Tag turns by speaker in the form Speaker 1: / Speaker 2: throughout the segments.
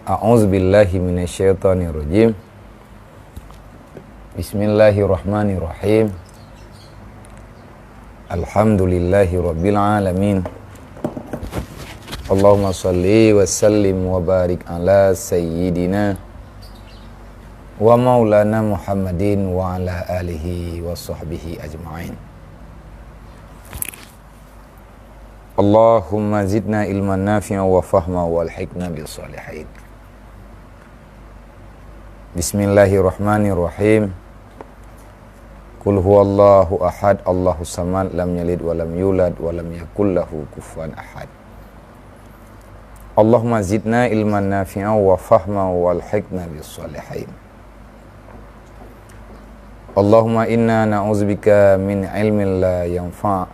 Speaker 1: A'udzubillahi minasyaitonirrajim. Bismillahirrahmanirrahim. Alhamdulillahi rabbil alamin. Allahumma salli wa sallim wa barik ala sayyidina wa maulana Muhammadin wa ala alihi wa sahbihi ajma'in. Allahumma zidna ilman nafi'a wa fahma wal hikna bis salihin. Bismillahirrahmanirrahim. Qul huwallahu ahad, Allahus samad, lam yalid wa lam yulad wa lam yakul lahu kufuwan ahad. Allahumma zidna ilman nafi'a wa fahma wal hikna bis salihin. Allahumma inna na'udzubika min ilmin la yanfa'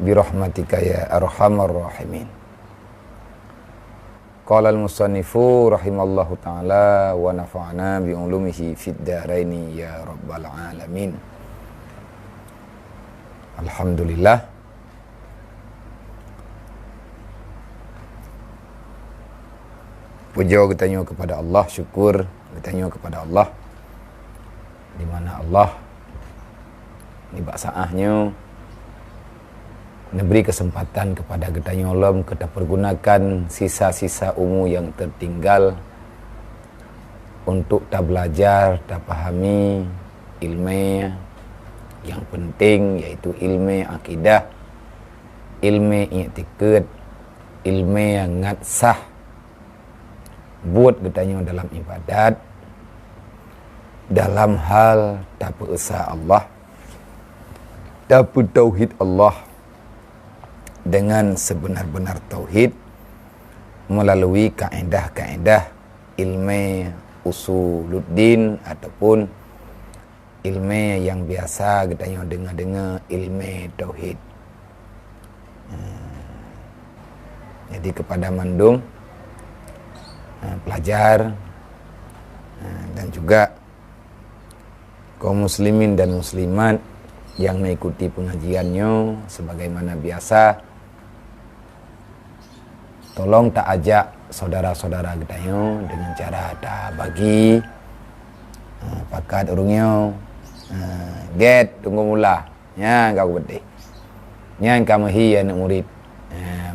Speaker 1: birahmatika ya arhamar rahimin. Qala al-musannifu rahimallahu ta'ala wa nafa'ana bi'ulumihi fid dharaini ya rabbal alamin. Alhamdulillah. Puja kita tanya kepada Allah, syukur kita tanya kepada Allah, di mana Allah ni baksaahnya memberi kesempatan kepada kita nyolom, kita pergunakan sisa-sisa umur yang tertinggal untuk kita belajar, kita pahami ilmu yang penting, iaitu ilmu akidah, ilmu i'tiqad, ilmu yang sah buat kita nyolom dalam ibadat, dalam hal tak esa Allah, tak tauhid Allah dengan sebenar-benar tauhid melalui kaedah-kaedah ilmu usuluddin ataupun ilmu yang biasa kita dengar ilmu tauhid. Jadi kepada mandung pelajar dan juga kaum muslimin dan muslimat yang mengikuti pengajiannya sebagaimana biasa, tolong tak ajak saudara-saudara kita dengan cara tak bagi pakat urungnya get tunggu mula nya kau betul nya kamu hi anak murid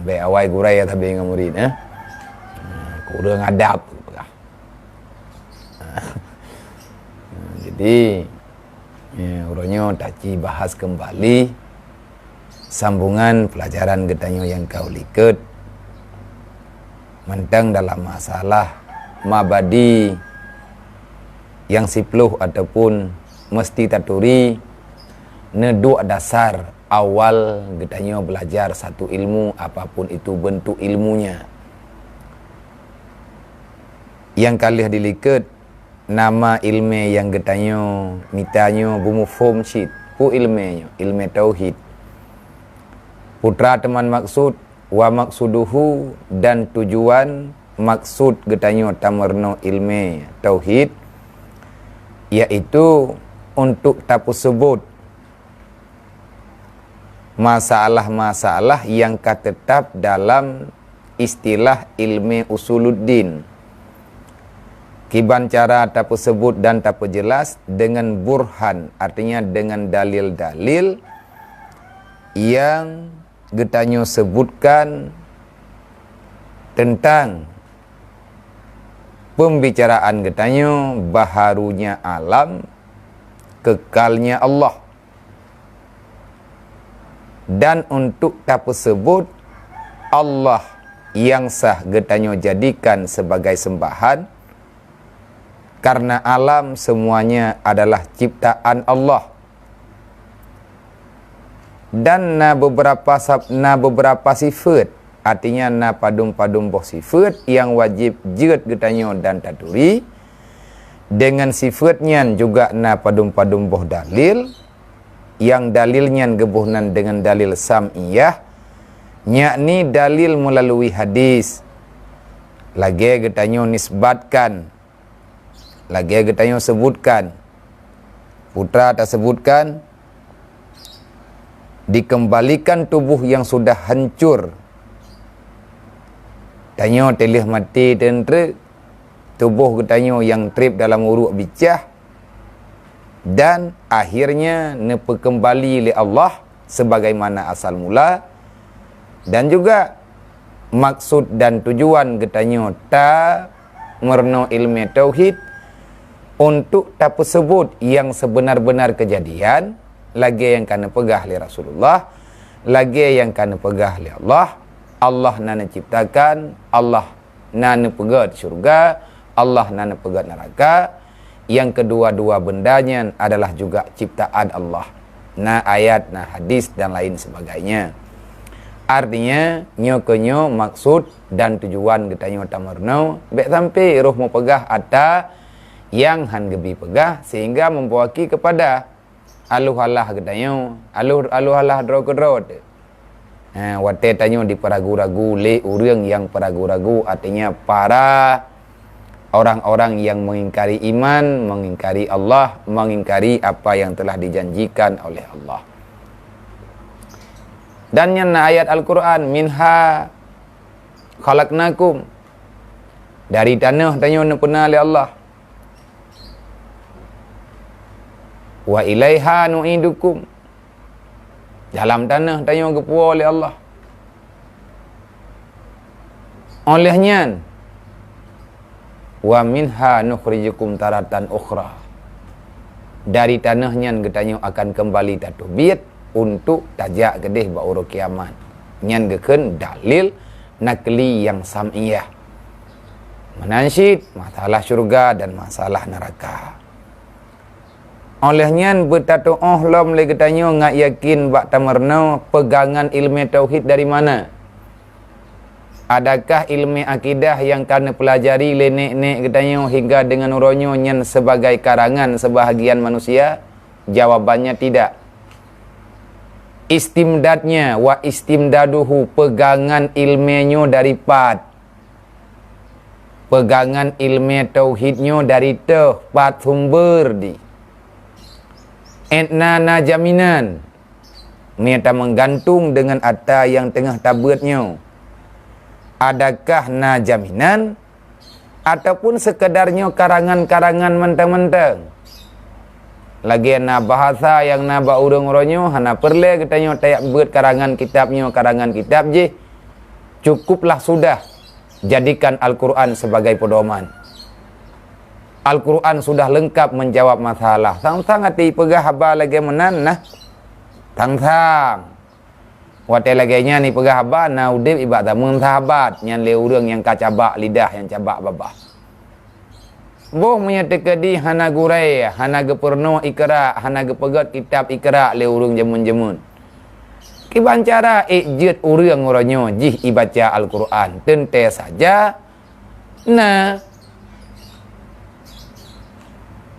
Speaker 1: be awai gurai tapi dengan murid kurang adab jadi urungnya taci bahas kembali sambungan pelajaran getanyo yang kau liket mentang dalam masalah mabadi yang sipluh ataupun mesti taturi neduk dasar awal getanyo belajar satu ilmu apapun itu bentuk ilmunya. Yang kali diliket nama ilmu yang getanyo mitanyo bumufum syid pu ilmunya ilmu tauhid. Putra teman maksud wa maksuduhu dan tujuan maksud getanyo tamarno ilmu tauhid iaitu untuk tapu sebut masalah-masalah yang katetap dalam istilah ilmu usuluddin. Kiban cara tapu sebut dan tapu jelas dengan burhan, artinya dengan dalil-dalil yang getanyo sebutkan tentang pembicaraan getanyo baharunya alam, kekalnya Allah. Dan untuk tapu sebut Allah yang sah getanyo jadikan sebagai sembahan, karena alam semuanya adalah ciptaan Allah. Dan beberapa sifat, artinya padum-padum boh sifat yang wajib jeut getanyo dan taturi, dengan sifatnya juga padum-padum boh dalil yang dalilnya gebuhnan dengan dalil sam'iyah, yakni dalil melalui hadis. Lagi getanyo nisbatkan, lagi getanyo sebutkan, putra tak sebutkan, dikembalikan tubuh yang sudah hancur Tanya telih mati tentera, tubuh ketanyo yang trip dalam uruk bicah, dan akhirnya nepa kembali oleh Allah sebagaimana asal mula. Dan juga maksud dan tujuan getanyo ta merno ilmu tauhid untuk tak sebut yang sebenar-benar kejadian, lagi yang kena pegah oleh Rasulullah, lagi yang kena pegah oleh Allah. Allah nana ciptakan, Allah nana pegat syurga, Allah nana pegat neraka. Yang kedua-dua bendanya adalah juga ciptaan Allah. Nah ayat, nah hadis dan lain sebagainya. Artinya nyo maksud dan tujuan kita nyo tamarno baik sampai roh mau pegah ata yang han gebi pegah, sehingga membawa kepada aluh-alah kita nyo, aluh-alah dro-kedro. Wate tanyo di paragu-ragu le urang yang paragu-ragu, artinya para orang-orang yang mengingkari iman, mengingkari Allah, mengingkari apa yang telah dijanjikan oleh Allah. Dan yang ayat Al-Quran, minha khalaqnakum, dari tanah tanyo pernah oleh Allah, wa ilaiha nu'idukum, dalam tanah tanyo gepua oleh Allah. Olehnya wa minha nukhrijukum taratan ukhra, dari tanahnya getanyo akan kembali tatubit untuk tajak gedeh ba'uru kiamat. Nyan geken dalil nakli yang sam'iyah, menansyid masalah syurga dan masalah neraka. Olehnya bertatu lam le getanyo ngak yakin bak tamarno pegangan ilmu tauhid dari mana? Adakah ilmu akidah yang kena pelajari le nek-nek getanyo hingga dengan uronyo nyen sebagai karangan sebahagian manusia? Jawabannya tidak. Istimdadnya wa istimdaduhu, pegangan ilmenyo dari pegangan ilmu tauhidnyo dari pat sumber di etna jaminan niata menggantung dengan atta yang tengah tabutnyo. Adakah na jaminan ataupun sekedarnya karangan-karangan mentang-mentang? Lagi na bahasa yang na ba urang-uranyo hana perle ketanyo tayak buat karangan kitab je, cukuplah sudah jadikan Al-Quran sebagai pedoman. Al-Quran sudah lengkap menjawab masalah. Tang-tang hati pegah haba lagi menan nah. Tang-tang wate lagainya ni pegah haba na udip ibadah mengsahabat nyan le urang yang kacabak lidah yang cabak babah. Boh menyatakan di hana gurai, hana geperno ikra, hana gepegat kitab ikra le urang jemun-jemun. Kibancara ejit urang oranyo jih ibaca Al-Quran tente saja. Nah,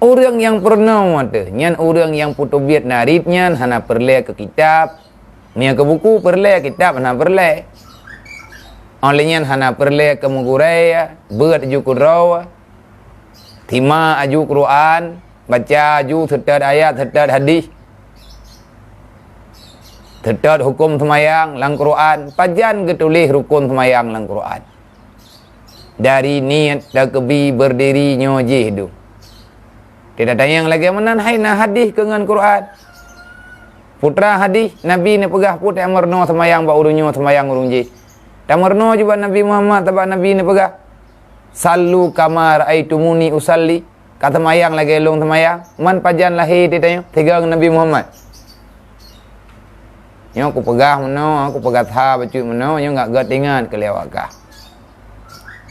Speaker 1: orang yang pernah ada, nyan orang yang putubiat naritnya hana perle ke kitab, nia ke buku perle kitab hana perle. Olehnya hana perle ke mugurai, buat jukur raw, tima aju Quran, baca aju tertad ayat, tertad hadis, tertad hukum semayang lang Quran, pajan getulih rukun semayang lang Quran. Dari niat dak kebi berdiri nyojih tu. Tidak ada yang lagi menan hai na hadis dengan Quran. Putra hadis Nabi ni pegah put amarno semayang ba urunyo semayang urunji. Tamarno juga Nabi Muhammad tabak Nabi ni pegah. Sallu kama raaitumuni usalli. Kata mayang lagi long semayang. Man pajan lahir ditanya tiga Nabi Muhammad. Nyo aku pegah meno, aku pegah tha bacu meno, nyo enggak gat ingat ke lewakah.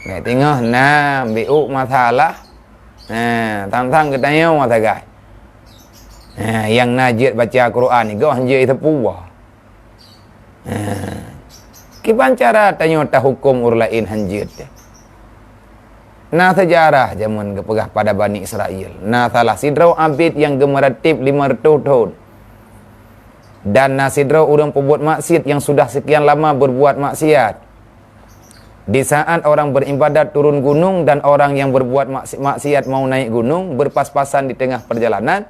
Speaker 1: Ngai tengah na biuk masalah. Tang-tang katanya mata gai. Yang najid baca Quran ni gau hanjir tepuah. Kiban cara tanya ta hukum urlain hanjir dia. Nah sejarah zaman kepegah pada Bani Israel. Nah salah sidrau abid yang gemeratib 500 tahun. Dan nasidra orang pembuat maksiat yang sudah sekian lama berbuat maksiat. Di saat orang beribadat turun gunung dan orang yang berbuat maksiat mau naik gunung, berpas-pasan di tengah perjalanan,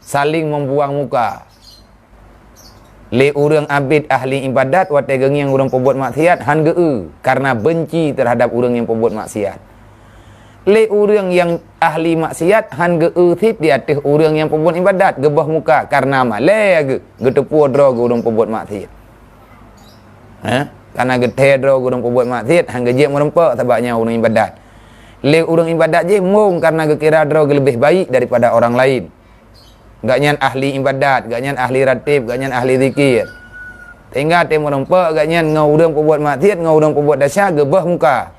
Speaker 1: saling membuang muka. Le urang abid ahli ibadat wate gengiang urang pembuat maksiat han geu karena benci terhadap urang yang pembuat maksiat. Le urang yang ahli maksiat han geu thit di atas urang yang pembuat ibadat gebah muka karena male ge getepu dro urang pembuat maksiat. Karena gete dro urang pembuat maksiat han gejek merempak sebabnya urang ibadat. Le urang ibadat je mung karena gekira dro lebih baik daripada orang lain. Gaknyan ahli ibadat, gaknyan ahli ratib, gaknyan ahli zikir. Tinggal te merempak gaknyan ngau urang pembuat maksiat, ngau urang pembuat dahsyat gebah muka.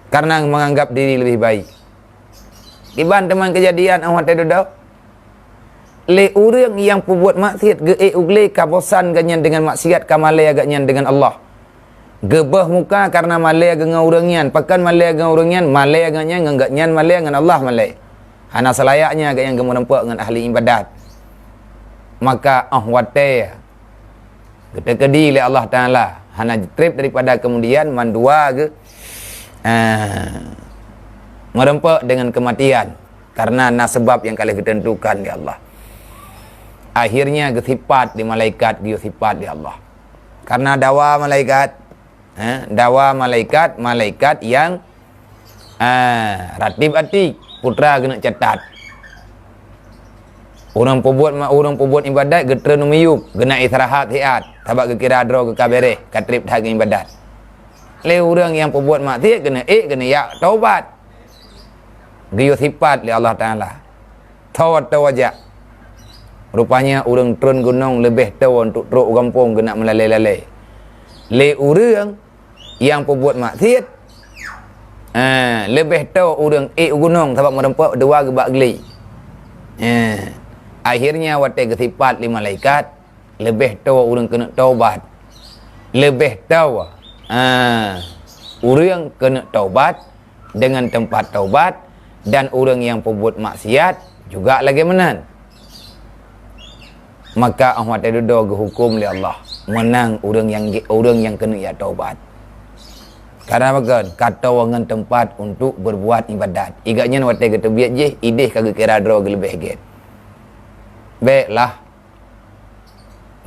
Speaker 1: Karena menganggap diri lebih baik. Iban teman kejadian awak tadi dah. Le urang yang pembuat maksiat ge ugle kabosan gaknyan dengan maksiat kamale gaknyan dengan Allah. Gebah muka karena male ngau urangnyan, pakan male ngau urangnyan, male gaknyan gaknyan male dengan Allah male. Hana selayaknya agak yang gemuk dengan ahli ibadat. Maka wate kita kedi oleh Allah Ta'ala. Hana trip daripada kemudian mandua ke merempak dengan kematian. Karena sebab yang kalian ketentukan di Allah. Akhirnya kesifat di malaikat, dia sifat di Allah. Karena dawa malaikat, malaikat yang ratib atik. Putra kena catat. Orang pembuat ibadat getra numiyuk, kena istirahat hiat. Sebab kira dro ke kabere, katrip dah ke ibadat. Le orang yang pembuat maksiat kena ya taubat. Dia sifat li Allah Taala. Tawat tawajak. Rupanya orang turun gunung lebih tahu untuk teruk kampung kena melalai-lalai. Le orang yang pembuat maksiat lebih tahu orang gunung sebab merempak dua gebak geli. Akhirnya wate kesifat li malaikat lebih tahu orang kena taubat. Lebih tahu orang kena taubat dengan tempat taubat dan orang yang pembuat maksiat juga lagi menan. Maka ahwat duduk hukum li Allah menang orang yang kena ya taubat. Karena bagan kata wangan tempat untuk berbuat ibadat. Igaknya wate kata biat je ideh kagak kira draw lebih get. Baiklah.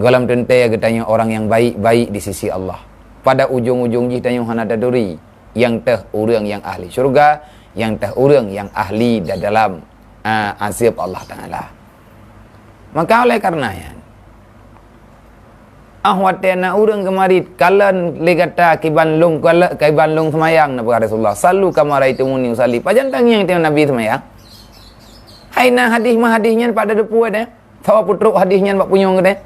Speaker 1: Galam tentai katanya orang yang baik-baik di sisi Allah. Pada ujung-ujung je tanya hana daduri yang teh orang yang ahli syurga, yang teh orang yang ahli dalam azab Allah Taala. Maka oleh karenanya ahwatena urang kemarit kalan legata kibanlung kala kibanlung semayang napa Rasulullah sallu kama raitumuni usalli pajan tang yang tengok Nabi semayang haina hadis mah hadisnya pada depu ada tawa putruk hadisnya bak punyong gede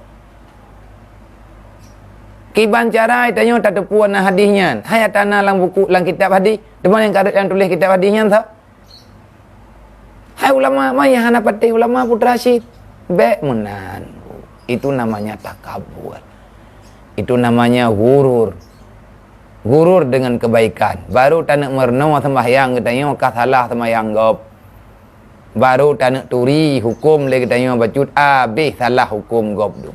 Speaker 1: kiban cara tanya tak depu na hadisnya hayatana lang buku lang kitab hadis depan yang tulis kitab hadisnya tak hai ulama mah yang hana patih ulama putra syid be menan itu namanya takabur. Itu namanya gurur. Gurur dengan kebaikan. Baru tak nak merno sembahyang katanya salah sembahyang gop. Baru tak nak turi hukum le katanya bacut habis salah hukum gop tu.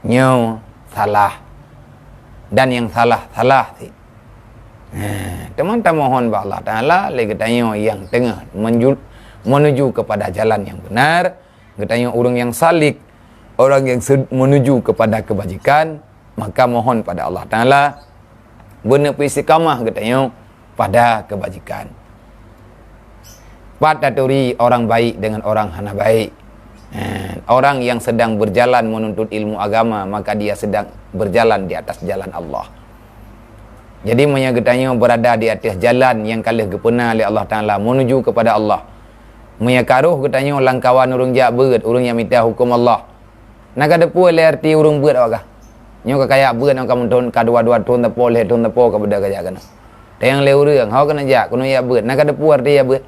Speaker 1: Nyo salah. Dan yang salah sih. Teman-teman mohon ba Allah Taala le katanya yang tengah menuju kepada jalan yang benar. Katanya orang yang salik, orang yang menuju kepada kebajikan, maka mohon pada Allah Ta'ala benar istiqamah katanya pada kebajikan. Pada turi orang baik dengan orang hana baik. Orang yang sedang berjalan menuntut ilmu agama, maka dia sedang berjalan di atas jalan Allah. Jadi katanya berada di atas jalan yang kalih gepena oleh Allah Ta'ala menuju kepada Allah. Karuh katanya langkawan urung jak berat, urung yang minta hukum Allah. Nak ada pun lerti urung berat awak. Nyo kaya berat nak kamu ton kadua-dua ton tepo le ton tepo ka beda kaya kana. Tayang le urang hau kena jak kuno ya berat. Nak ada pun arti ya berat.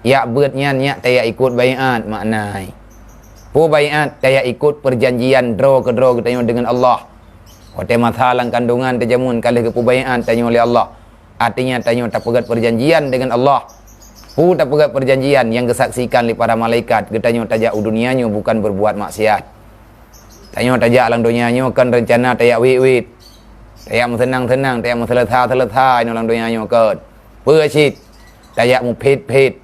Speaker 1: Ya beratnya nya taya ikut baiat maknai. Pu baiat taya ikut perjanjian draw katanya dengan Allah. Hote mathalang kandungan terjamun kalih ke pu baiat tanya oleh Allah. Artinya tanya tak pegat perjanjian dengan Allah. Pu tak pegat perjanjian yang kesaksikan oleh para malaikat. Katanya tajak dunianya bukan berbuat maksiat. Tanya tajak lang dunianya kan rencana tayak wit-wit. Tayak senang-senang, tayak selesai-selesai no lang dunianya kan. Persit. Tayak mu pet-pet.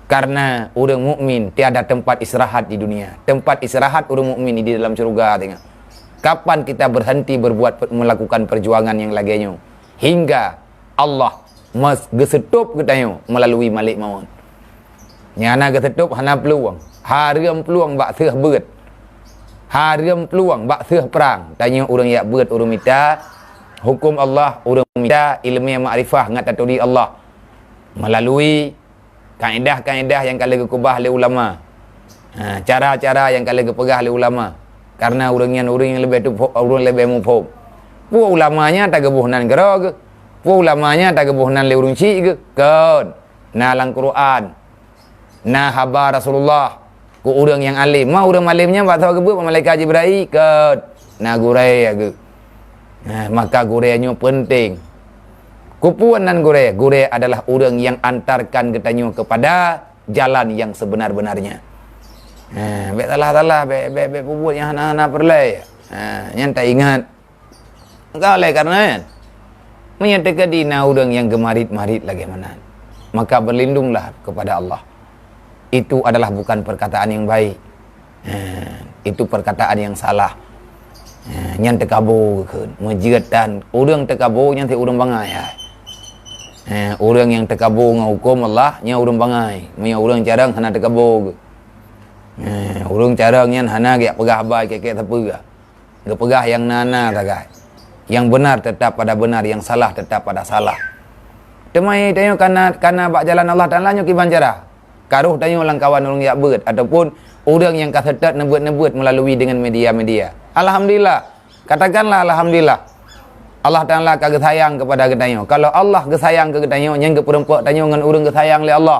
Speaker 1: Karena orang mukmin tiada tempat istirahat di dunia. Tempat istirahat orang mukmin di dalam syurga tengok. Kapan kita berhenti melakukan perjuangan yang laginya? Hingga Allah gesetup katanya melalui Malik Maut. Nyana gesetup hana peluang. Haram peluang bak seuh beut. Haram peluang bak seuh perang. Tanya orang yang beut orang minta hukum Allah, orang minta ilmu makrifah ngat taturi Allah melalui kaedah-kaedah yang kala kekubah oleh ulama. Cara-cara yang kala kepegah oleh ulama. Karena orang yang lebih tu orang lebih mufhum. Pu ulamanya tak gebuhnan gero ke? Pu ulamanya tak gebuhnan le urung cik ke? Kan. Na lang Quran. Na habar Rasulullah. Ku orang yang alim. Mah orang alimnya bak tahu gebut malaikat Jibril ke? Na gurai ke. Maka gurainya penting. Kupuan dan gurai. Gurai adalah orang yang antarkan katanya kepada jalan yang sebenar-benarnya. Baik salah-salah, baik puput yang hana-hana perlai. Yang tak ingat. Engkau oleh karena menyatakan dina orang yang gemarit-marit lagi mana. Maka berlindunglah kepada Allah. Itu adalah bukan perkataan yang baik. Itu perkataan yang salah. Yang terkabur ke menjeratkan orang terkabur yang tak orang bangai. Orang yang terkabur dengan hukum Allah nya orang bangai. Nya orang jarang hana terkabur. Orang jarang yang hana gak pegah baik kek terpegah. Gak pegah yang nana tagai. Yang benar tetap pada benar, yang salah tetap pada salah. Temai tanya karena bak jalan Allah Taala nya kiban cara. Karuh tanya ulang kawan orang yak beut ataupun orang yang kasetat nebut-nebut melalui dengan media-media. Alhamdulillah. Katakanlah alhamdulillah. Allah Taala kagak sayang kepada kita. Kalau Allah gesayang ke kita, yang ke perempuan tanya dengan orang gesayang oleh Allah.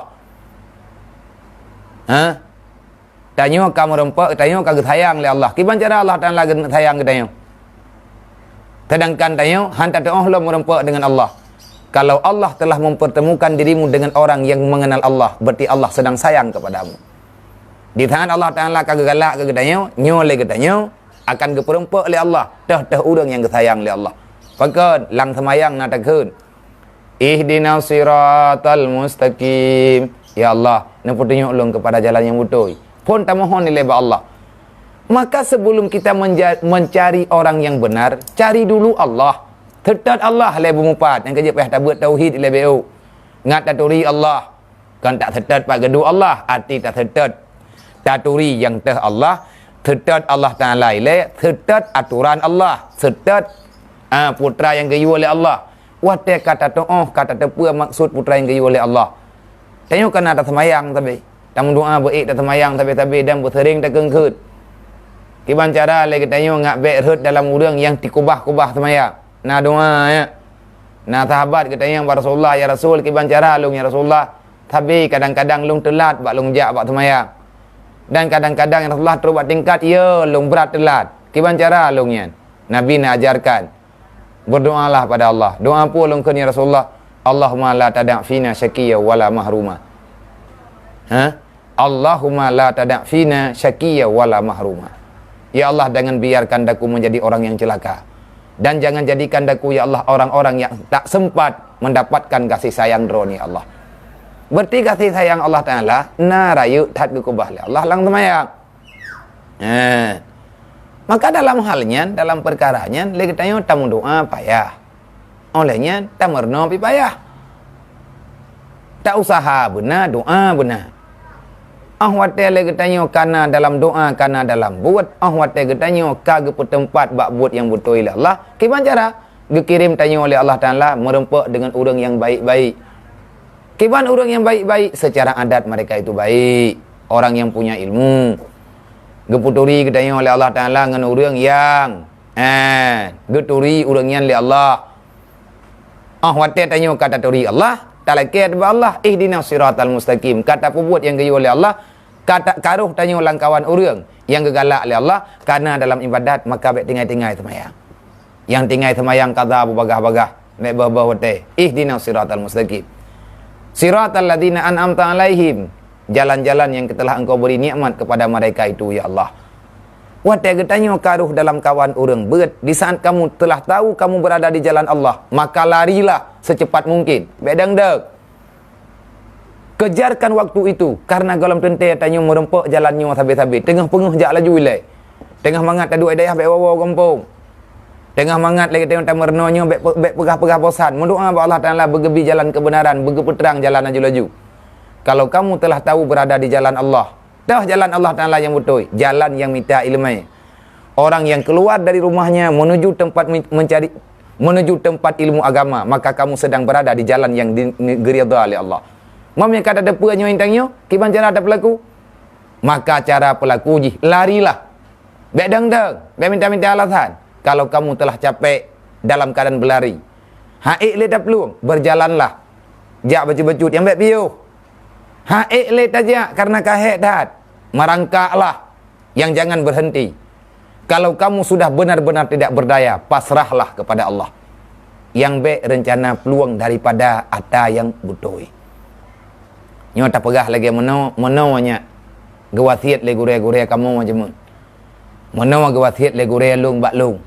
Speaker 1: Tanya kamu rempak, tanya kagak sayang oleh Allah. Kiban cara Allah Taala sayang ke kita? Sedangkan tanya hantar Allah merempak dengan Allah. Kalau Allah telah mempertemukan dirimu dengan orang yang mengenal Allah, berarti Allah sedang sayang kepadamu. Di tangan Allah Taala kagak galak ke kita, nyole kita akan keperempak oleh Allah. Dah orang yang kesayang oleh Allah. Pakat lang semayang nak takun. Ihdinas siratal mustaqim. Ya Allah, nak tunjuk ulung kepada jalan yang betul. Pun tak mohon nilai Allah. Maka sebelum kita mencari orang yang benar, cari dulu Allah. Tetap Allah lebih mumpat. Yang kerja payah tak buat tauhid lebih au. Ngat taturi Allah. Kan tak tetap pak gedu Allah, arti tak tetap. Taturi yang teh Allah, tetap Allah Taala ile, tetap aturan Allah, tetap putra yang gayu oleh Allah. Wate kata to'oh, kata tepua maksud putra yang gayu oleh Allah. Tengok kan ada semayang tapi. Tamu doa baik tak semayang tapi dan bersering tak kengkut. Kiban cara lagi tengok ngak baik hut dalam urang yang dikubah-kubah semayang. Nah doa ya. Nah sahabat katanya yang Rasulullah ya Rasul kiban cara lung ya Rasulullah. Tapi kadang-kadang lung telat bak lung jak bak semayang. Dan kadang-kadang yang Rasulullah terus buat tingkat ya lung berat telat. Kiban cara lungnya. Nabi nak ajarkan. Berdoalah pada Allah. Doa apa lung ya Rasulullah? Allahumma la tada' fina syaqiyya wala mahruma. Allahumma la tada' fina syaqiyya wala mahruma. Ya Allah, jangan biarkan daku menjadi orang yang celaka. Dan jangan jadikan daku ya Allah orang-orang yang tak sempat mendapatkan kasih sayang droni Allah. Berarti kasih sayang Allah Taala na rayu tat kekubah Allah lang temayang. Maka dalam halnya, dalam perkaranya, lagi tanya tamu doa payah. Olehnya tamerno pi payah. Tak usaha benar, doa benar. Ahwate lagi tanya kana dalam doa, kana dalam buat. Ahwate lagi tanya kagak tempat bak buat yang betul oleh Allah. Kiban cara? Dikirim tanya oleh Allah Taala merempak dengan orang yang baik-baik. Kiban orang yang baik-baik secara adat mereka itu baik. Orang yang punya ilmu. Geputuri katanya oleh Allah Taala dengan orang yang geturi orang yang oleh Allah. Ahwate tanya kata turi Allah. Talaket ba Allah ihdinas siratal mustaqim. Kata pembuat yang gayu oleh Allah, kata karuh tanya ulang kawan orang yang gegalak oleh Allah karena dalam ibadat maka baik tinggai-tinggai semayang. Yang tinggai semayang kata bagah-bagah, baik bawa-bawa ihdinas siratal mustaqim. Siratal ladzina an'amta alaihim. Jalan-jalan yang telah engkau beri nikmat kepada mereka itu ya Allah. Wate getanya karuh dalam kawan orang berat. Di saat kamu telah tahu kamu berada di jalan Allah, maka larilah secepat mungkin. Bedang dek. Kejarkan waktu itu. Karena golom tentai tanya merempak jalannya habis-habis. Tengah penguh jak laju ilai. Tengah mangat ada dua dayah bek wawa kampung. Tengah mangat lagi tengok tamernonyo bek pegah-pegah bosan. Mendoa ba Allah Taala bergebi jalan kebenaran, bergepeterang jalan laju-laju. Kalau kamu telah tahu berada di jalan Allah, dah jalan Allah Taala yang betul, jalan yang minta ilmu. Orang yang keluar dari rumahnya menuju tempat ilmu agama, maka kamu sedang berada di jalan yang diridha oleh Allah. Mamnya kata ada puanyo intangnya, kiban cara ada pelaku. Maka cara pelaku ji, larilah. Bek dang-dang, bek minta-minta alasan. Kalau kamu telah capek dalam keadaan berlari, haik le dah peluang, berjalanlah. Jak baju-baju yang bek piuh. Haik le tajak karena kahek dah. Merangkaklah, yang jangan berhenti. Kalau kamu sudah benar-benar tidak berdaya, pasrahlah kepada Allah. Yang bek rencana peluang daripada ata yang betul. Nyo tak pegah lagi menawanya gewasiat le gure-gure kamu macam menawa gewasiat le gure lung bak lung.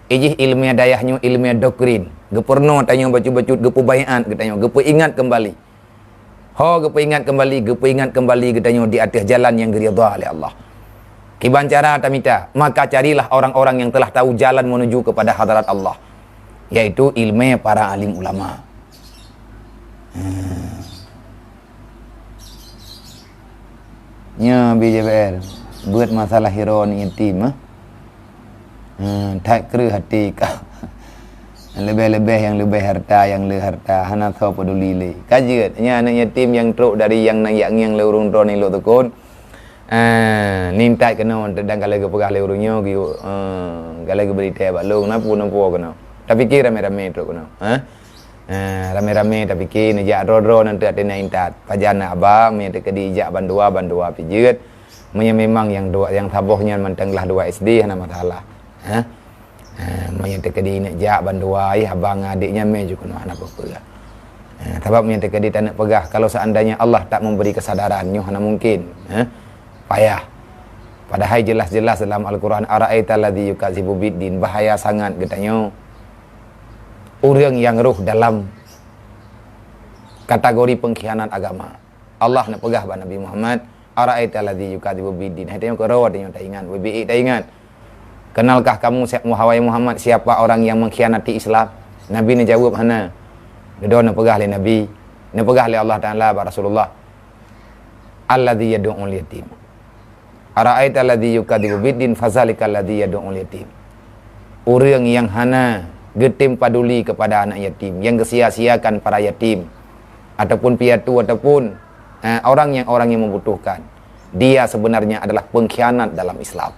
Speaker 1: Ijih ilmiah dayahnya ilmiah doktrin. Geperno tanya bacu-bacut gepu bayan katanya, gepu ingat kembali. Gepu ingat kembali katanya di atas jalan yang diridha oleh Allah. Kiban cara tamita, maka carilah orang-orang yang telah tahu jalan menuju kepada hadarat Allah, yaitu ilmu para alim ulama. Nya BJPR buat masalah hero ni yatim tak kira hati kau. Lebih-lebih yang lebih harta hana tahu peduli le. Kajian nya anak yatim yang teruk dari yang yang lurung ron ni lo tekun. Nintai kena dan kalau ke pegah lurungnya giu kalau ke berita bak lung napu kena. Tapi kira rame-rame teruk kena. Rame-rame tapi kini jak ro nanti ada intat pajana abang me tekedi jak bandua pijet memang yang dua yang tabohnya mentenglah 2 SD hana masalah me tekedi nak jak bandua abang adiknya me juga no hana apa-apa sebab me tekedi tak nak pegah kalau seandainya Allah tak memberi kesadaran nyo hana mungkin payah padahal jelas-jelas dalam Al-Quran ara'aital ladzi yukadzibu biddin bahaya sangat katanya orang yang ruh dalam kategori pengkhianat agama. Allah nak pegah pada Nabi Muhammad, ara'aital ladzi yukadzibu biddin. Hanya ke rawat dia tak ingat, WBI tak ingat. Kenalkah kamu Muhammad siapa orang yang mengkhianati Islam? Nabi ni jawab hana. Dia nak pegah le Nabi, nak pegah le Allah Taala ba Rasulullah. Alladzi yad'ul yatim. Ara'aital ladzi yukadzibu biddin fazalikal ladzi yad'ul yatim. Orang yang hana getim paduli kepada anak yatim, yang kesia-siakan para yatim ataupun piatu ataupun orang yang membutuhkan, dia sebenarnya adalah pengkhianat dalam Islam.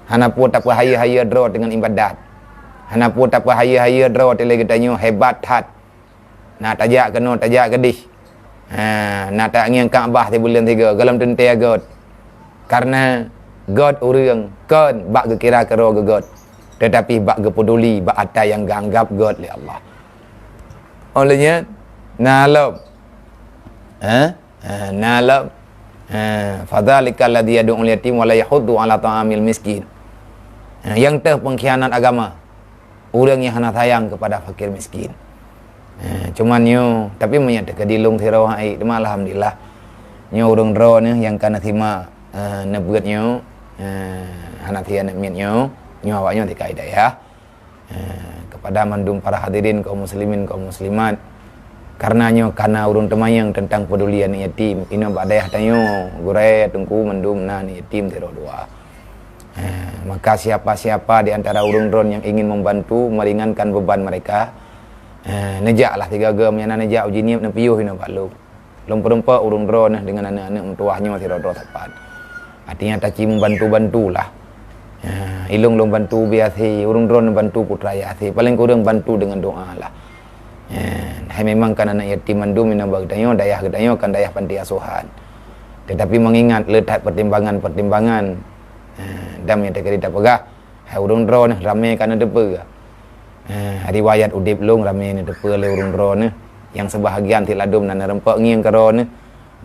Speaker 1: Hana pun tak haya-haya draw dengan ibadat, hana pun tak haya-haya draw tele katanya hebat hat nak tajak kena tajak gedih nak tak ngiang Kaabah di bulan 3 galam tentai god karena god orang kan bak kira kero god tetapi bak peduli bak ada yang ganggap God oleh Allah. Olehnya nalab nalab fadzalikal ladzi yad'ul yatim wa la yahuddu ala ta'amil miskin. Yang terpengkhianat agama, orang yang hana sayang kepada fakir miskin. Cuman nyo tapi menyata kedilung thirau hai alhamdulillah nyo urang dro ni yang kana thima nebeut nyo hana thia nak miet nyo awaknya tika hidayah kepada mandum para hadirin kaum muslimin kaum muslimat karenanya karena urung temayang tentang pedulian yatim ina badayah tanyo gurai tungku mandum na yatim tero dua maka siapa-siapa di antara urung dron yang ingin membantu meringankan beban mereka nejaklah 3 gam yang nejak uji niat na piuh ina balu lom perempa urung dron dengan anak-anak mentuahnya tero dua tepat artinya taci membantu-bantulah ilung long bantu biasa urung dron bantu putra yasi paling kurang bantu dengan doa lah hai memang kan anak yatim mandum ina bagdanyo dayah gedanyo kan dayah panti asuhan tetapi mengingat letak pertimbangan dam yang tak kita pegah hai urung dron ramai kan depe riwayat udip long ramai ni depe le urung dron yang sebahagian tiladum nan rempak ngiang karon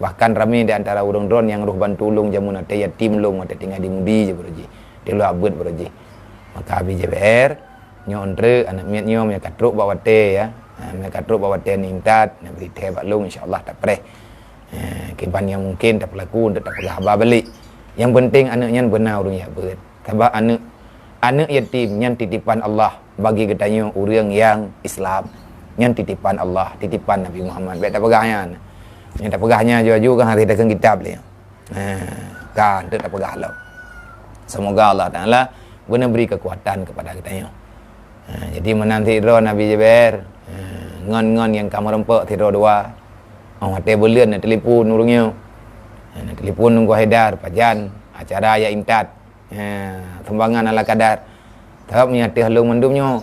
Speaker 1: bahkan ramai di antara urung dron yang ruh bantu long jamun ate yatim long ate tinggal di mudi je beroji dia abut beroji maka BJPR nyo entre anak miat nyo me katruk bawa te ya mereka terus bawa intat nak beri teh baklung insya-Allah tak pereh. Kiban yang mungkin tak berlaku untuk tak pergi habar balik. Yang penting anaknya benar urang ya beut. Sebab anak yatim yang titipan Allah bagi katanya orang yang Islam. Yang titipan Allah, titipan Nabi Muhammad. Baik tak pegahnya. Yang tak pegahnya jauh-jauh kan hari dagang kitab dia. Kan tak pegah lah. Semoga Allah Taala benar beri kekuatan kepada katanya. Jadi menanti roh Nabi Jaber ngon-ngon yang kamu rempek tidur dua. Hati belian nak telefon urangnya. Nak telefon nunggu Haidar pajan acara ya intat. Sumbangan ala kadar. Tahap menyati halung mendumnya.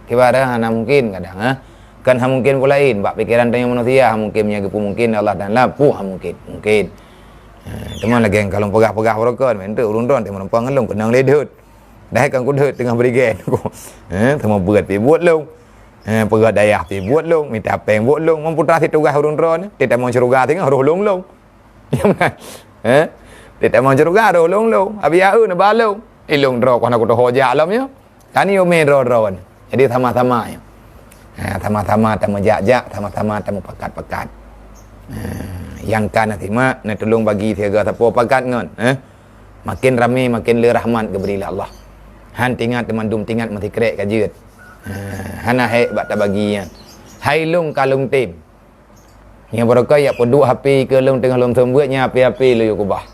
Speaker 1: Kibara hana mungkin kadang kan mungkin pulain bak pikiran tanya manusia mungkin menyaga mungkin Allah Taala pu mungkin. Teman lagi yang kalau pegah-pegah rokon mente urun-urun temu nampang ngelung kenang ledut. Dah kan kudet tengah berigen aku. Temu berat pi buat long. Pegat dayah pi buat long, minta peng buat long, memputra si tugas urun-urun. Tidak mau ceruga tengah roh long. Ya benar. Tidak mau ceruga roh long. Abi au na balong. Ilung dro kan aku to hoja alamnya. Tani yo men ro-ron. Jadi sama-sama ya. Sama-sama temu jak-jak, sama-sama temu pekat-pekat. Yang kan terima nak tolong bagi tiaga siapa pekat ngon. Makin ramai makin le rahmat geberilah Allah. Han tingat teman dum tingat mati krek kajeut. Hana hek bak tak bagian. Hai lung kalung tim. Yang berkah ya peduk HP ke lung tengah lung sembuatnya api-api lu kubah.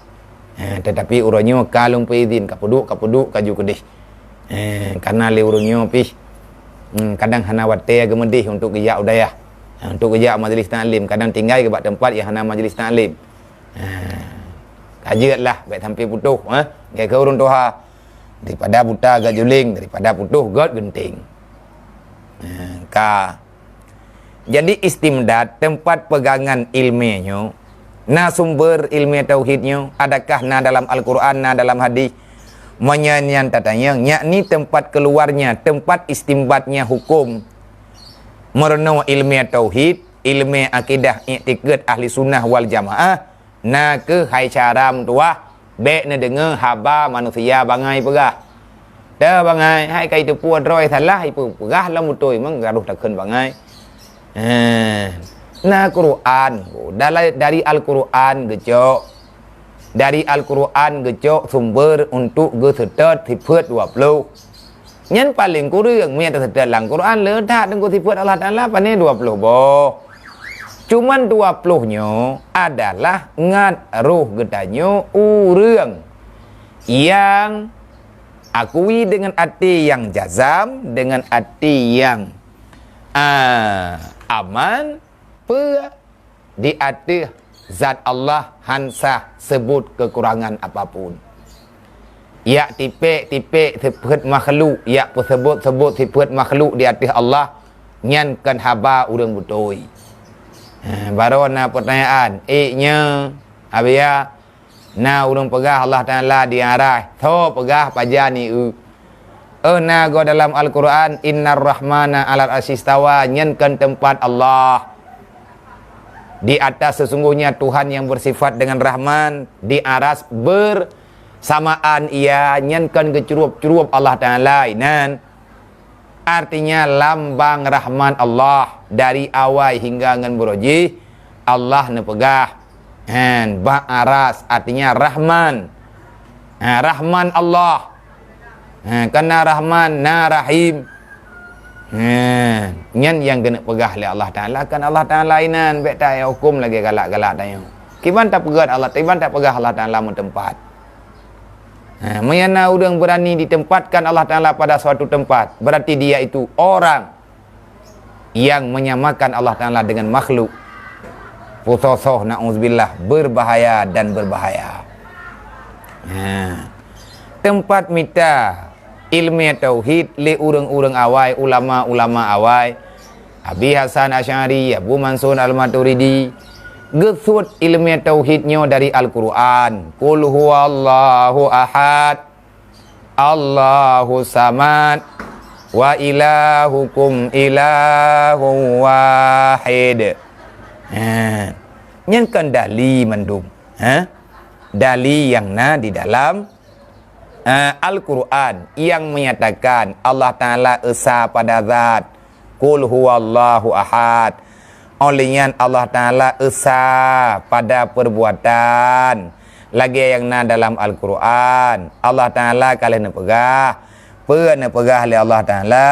Speaker 1: Tetapi urangnya kalung pe izin ka peduk kaju kedih. Karena le urangnya pi kadang hana wate gemedih untuk geyak udayah. Untuk geyak majlis taklim kadang tinggal ke bak tempat yang hana majlis taklim. Kajeutlah baik sampai putuh ke urang Tuhan. Daripada buta agak juling, daripada putuh god genting. Jadi istimdad tempat pegangan ilmiahnya, na sumber ilmiah tauhidnya, adakah na dalam Al-Quran, na dalam hadis, menyanyian tatanya, yakni tempat keluarnya, tempat istimbatnya hukum, merenung ilmiah tauhid, ilmiah akidah, i'tiqad ahli sunnah wal jamaah, na ke hai caram tuah, baik na dengar haba manusia bangai pegah. Dah bangai hai kai tu puan roi salah ipu pegah lah mutoi mang garuh takkan bangai. Nah Quran dari Al-Quran gejok. Dari Al-Quran gejok sumber untuk gesetet sifat 20. Nyen paling kurang mia tersetet lang Quran le tak dengan sifat Allah Taala pane 20 boh. Cuman 20-nya adalah ngat ruh gedanyo urang yang akui dengan hati yang jazam, dengan hati yang aman, di hati zat Allah hansah sebut kekurangan apapun. Ya tipik sifat makhluk, ya sebut sifat makhluk di hati Allah nyankan haba urang butoi. Baru na pertanyaan, nya abia na urang pegah Allah Taala diarah, tho pegah pajani na go dalam Al-Quran innar rahmana 'alal arsyistawa nyankan tempat Allah di atas sesungguhnya Tuhan yang bersifat dengan Rahman di aras bersamaan ia nyankan kecurup-curup Allah Taala inan artinya lambang Rahman Allah dari awal hingga ngan beroji Allah ne pegah ba aras artinya Rahman Rahman Allah karena Rahman na Rahim nyan yang kena pegah oleh Allah Ta'ala kan Allah Ta'ala inan baik tak hukum lagi galak-galak tanya kiban tak pegah Allah kiban tak pegah Allah Ta'ala mentempat mayana urang berani ditempatkan Allah Ta'ala pada suatu tempat berarti dia itu orang yang menyamakan Allah Ta'ala dengan makhluk pusosoh na'udzubillah berbahaya dan berbahaya. Tempat mita ilmiah tauhid li urang-urang awai ulama-ulama awai Abi Hasan Asy'ari, Abu Mansur Al-Maturidi gesut ilmiah tauhidnya dari Al-Quran. Qul huwallahu ahad Allahu samad wa ilahukum ilahun wahid. Yang kan dali mendum dali yang di dalam Al-Quran yang menyatakan Allah Ta'ala esa pada zat Qul huwallahu ahad. Olehnya Allah Ta'ala esa pada perbuatan lagi yang na dalam Al-Quran. Allah Ta'ala kalian pegah oleh Allah Ta'ala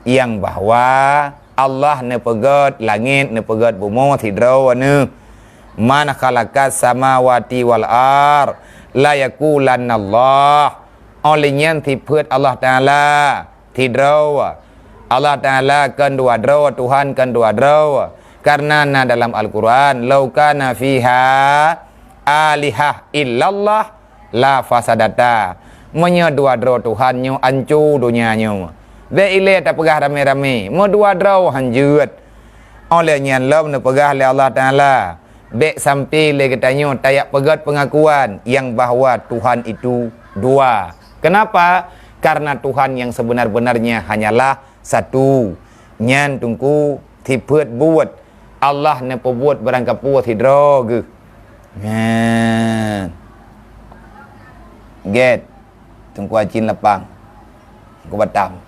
Speaker 1: yang bahwa Allah ne pegat langit ne pegat bumi tidro ne man khalaqas samawati wal ar la yaqulanna Allah. Olehnya tipet Allah Ta'ala tidro Allah Ta'ala kan dua dro Tuhan kan dua dro karena na dalam Al-Quran lau kana fiha alihah illallah la fasadata menyedua dro Tuhan nyo ancu dunia nyo be ile tak pegah rame-rame medua dro hanjut olehnya lom ne pegah oleh Allah Ta'ala be sampai le katanya tayak pegat pengakuan yang bahwa Tuhan itu dua. Kenapa? Karena Tuhan yang sebenar-benarnya hanyalah satu. Nyan tungku tipet buat Allah ne perbuat barang kapua tidro ke. Get tungku acin lapang. Ku batam.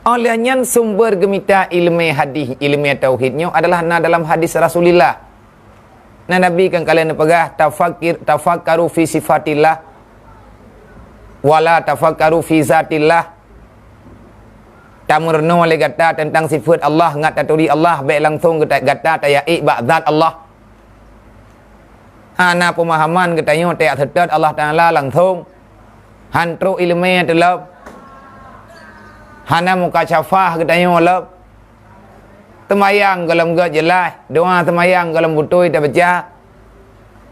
Speaker 1: Olehnya sumber gemita ilmu hadis, ilmu tauhidnya adalah na dalam hadis Rasulullah. Na Nabi kan kalian pegah tafakkaru fi sifatillah wala tafakkaru fi zatillah. Tamurno le kata tentang sifat Allah ngat taturi Allah baik langsung kata taya ibad zat Allah. Ana pemahaman katanya tak setet Allah Taala langsung. Hantro ilmu telap. Hana muka syafah katanya lep. Temayang kalau enggak jelas, doa temayang kalau butoi tak baca.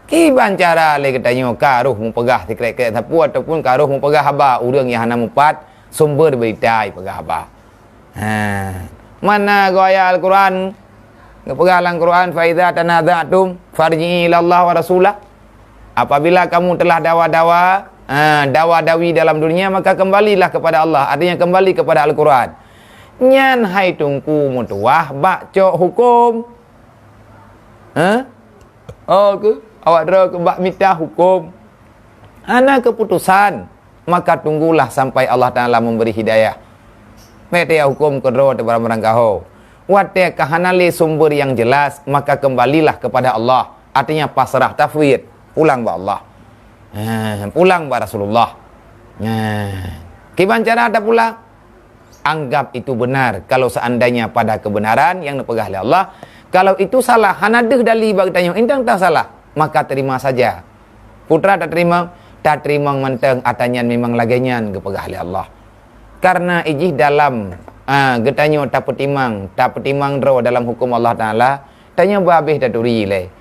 Speaker 1: Kiban cara le katanya karuh mu pegah tikrek sapu ataupun karuh mu pegah haba urang yang hana mupat sumber berita pegah haba. Mana gaya Al-Quran pegah Al-Quran fa idza tanaza'tum farji'i ila Allah wa rasulah. Apabila kamu telah dawa-dawi dalam dunia maka kembalilah kepada Allah, artinya kembali kepada Al-Quran. Nyan hai tungku mutuah baca hukum. Oh ke awak dra ke bak mitah hukum. Ana keputusan, maka tunggulah sampai Allah Taala memberi hidayah. Mete hukum kedro te barang-barang kaho. Wate kahanali sumber yang jelas, maka kembalilah kepada Allah. Artinya pasrah tafwid, pulang ba Allah. Pulang ba Rasulullah. Kiban cara ada pulang? Anggap itu benar kalau seandainya pada kebenaran yang dipegah oleh Allah. Kalau itu salah, hanadeh dali bagi tanya intang tak salah, maka terima saja. Putra tak terima menteng atanya memang lagenyan kepegah oleh Allah. Karena ijih dalam getanyo tak petimang dro dalam hukum Allah Taala, tanya babeh taturi le.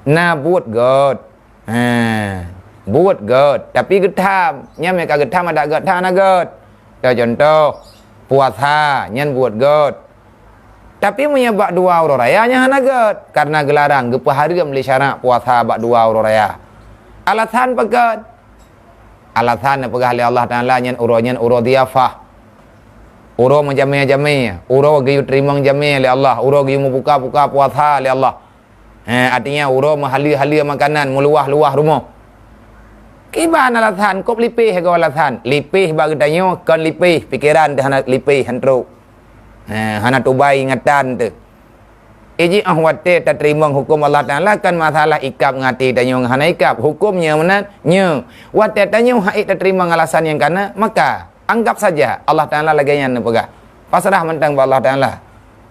Speaker 1: Na buat god. Buat god, tapi getam. Nya mereka getam ada getam na god. Contoh puasa nyan buat god. Tapi menyebab dua orang raya nya hana god karena gelarang gepaharam li syarak puasa bak dua orang raya. Alasan pegat. Alasan pegah oleh Allah Taala nyan uro diafah. Uro menjamai-jamai, uro gayu terima jamai oleh Allah, uro gayu buka-buka puasa oleh Allah. Artinya uro mahali-hali makanan, meluah-luah rumah. Kiban alasan kop lipih ke alasan. Lipih bagi tanyo kan lipih pikiran tu hana lipih hantro. Hana tubai ingatan tu. Iji ahwate tak terima hukum Allah Taala kan masalah ikap ngati tanyo hana ikap. Hukumnya mana? Nya. Wate tanyo haik tak terima alasan yang kana, maka anggap saja Allah Ta'ala lagi yang pegah. Pasrah mentang ba Allah Ta'ala.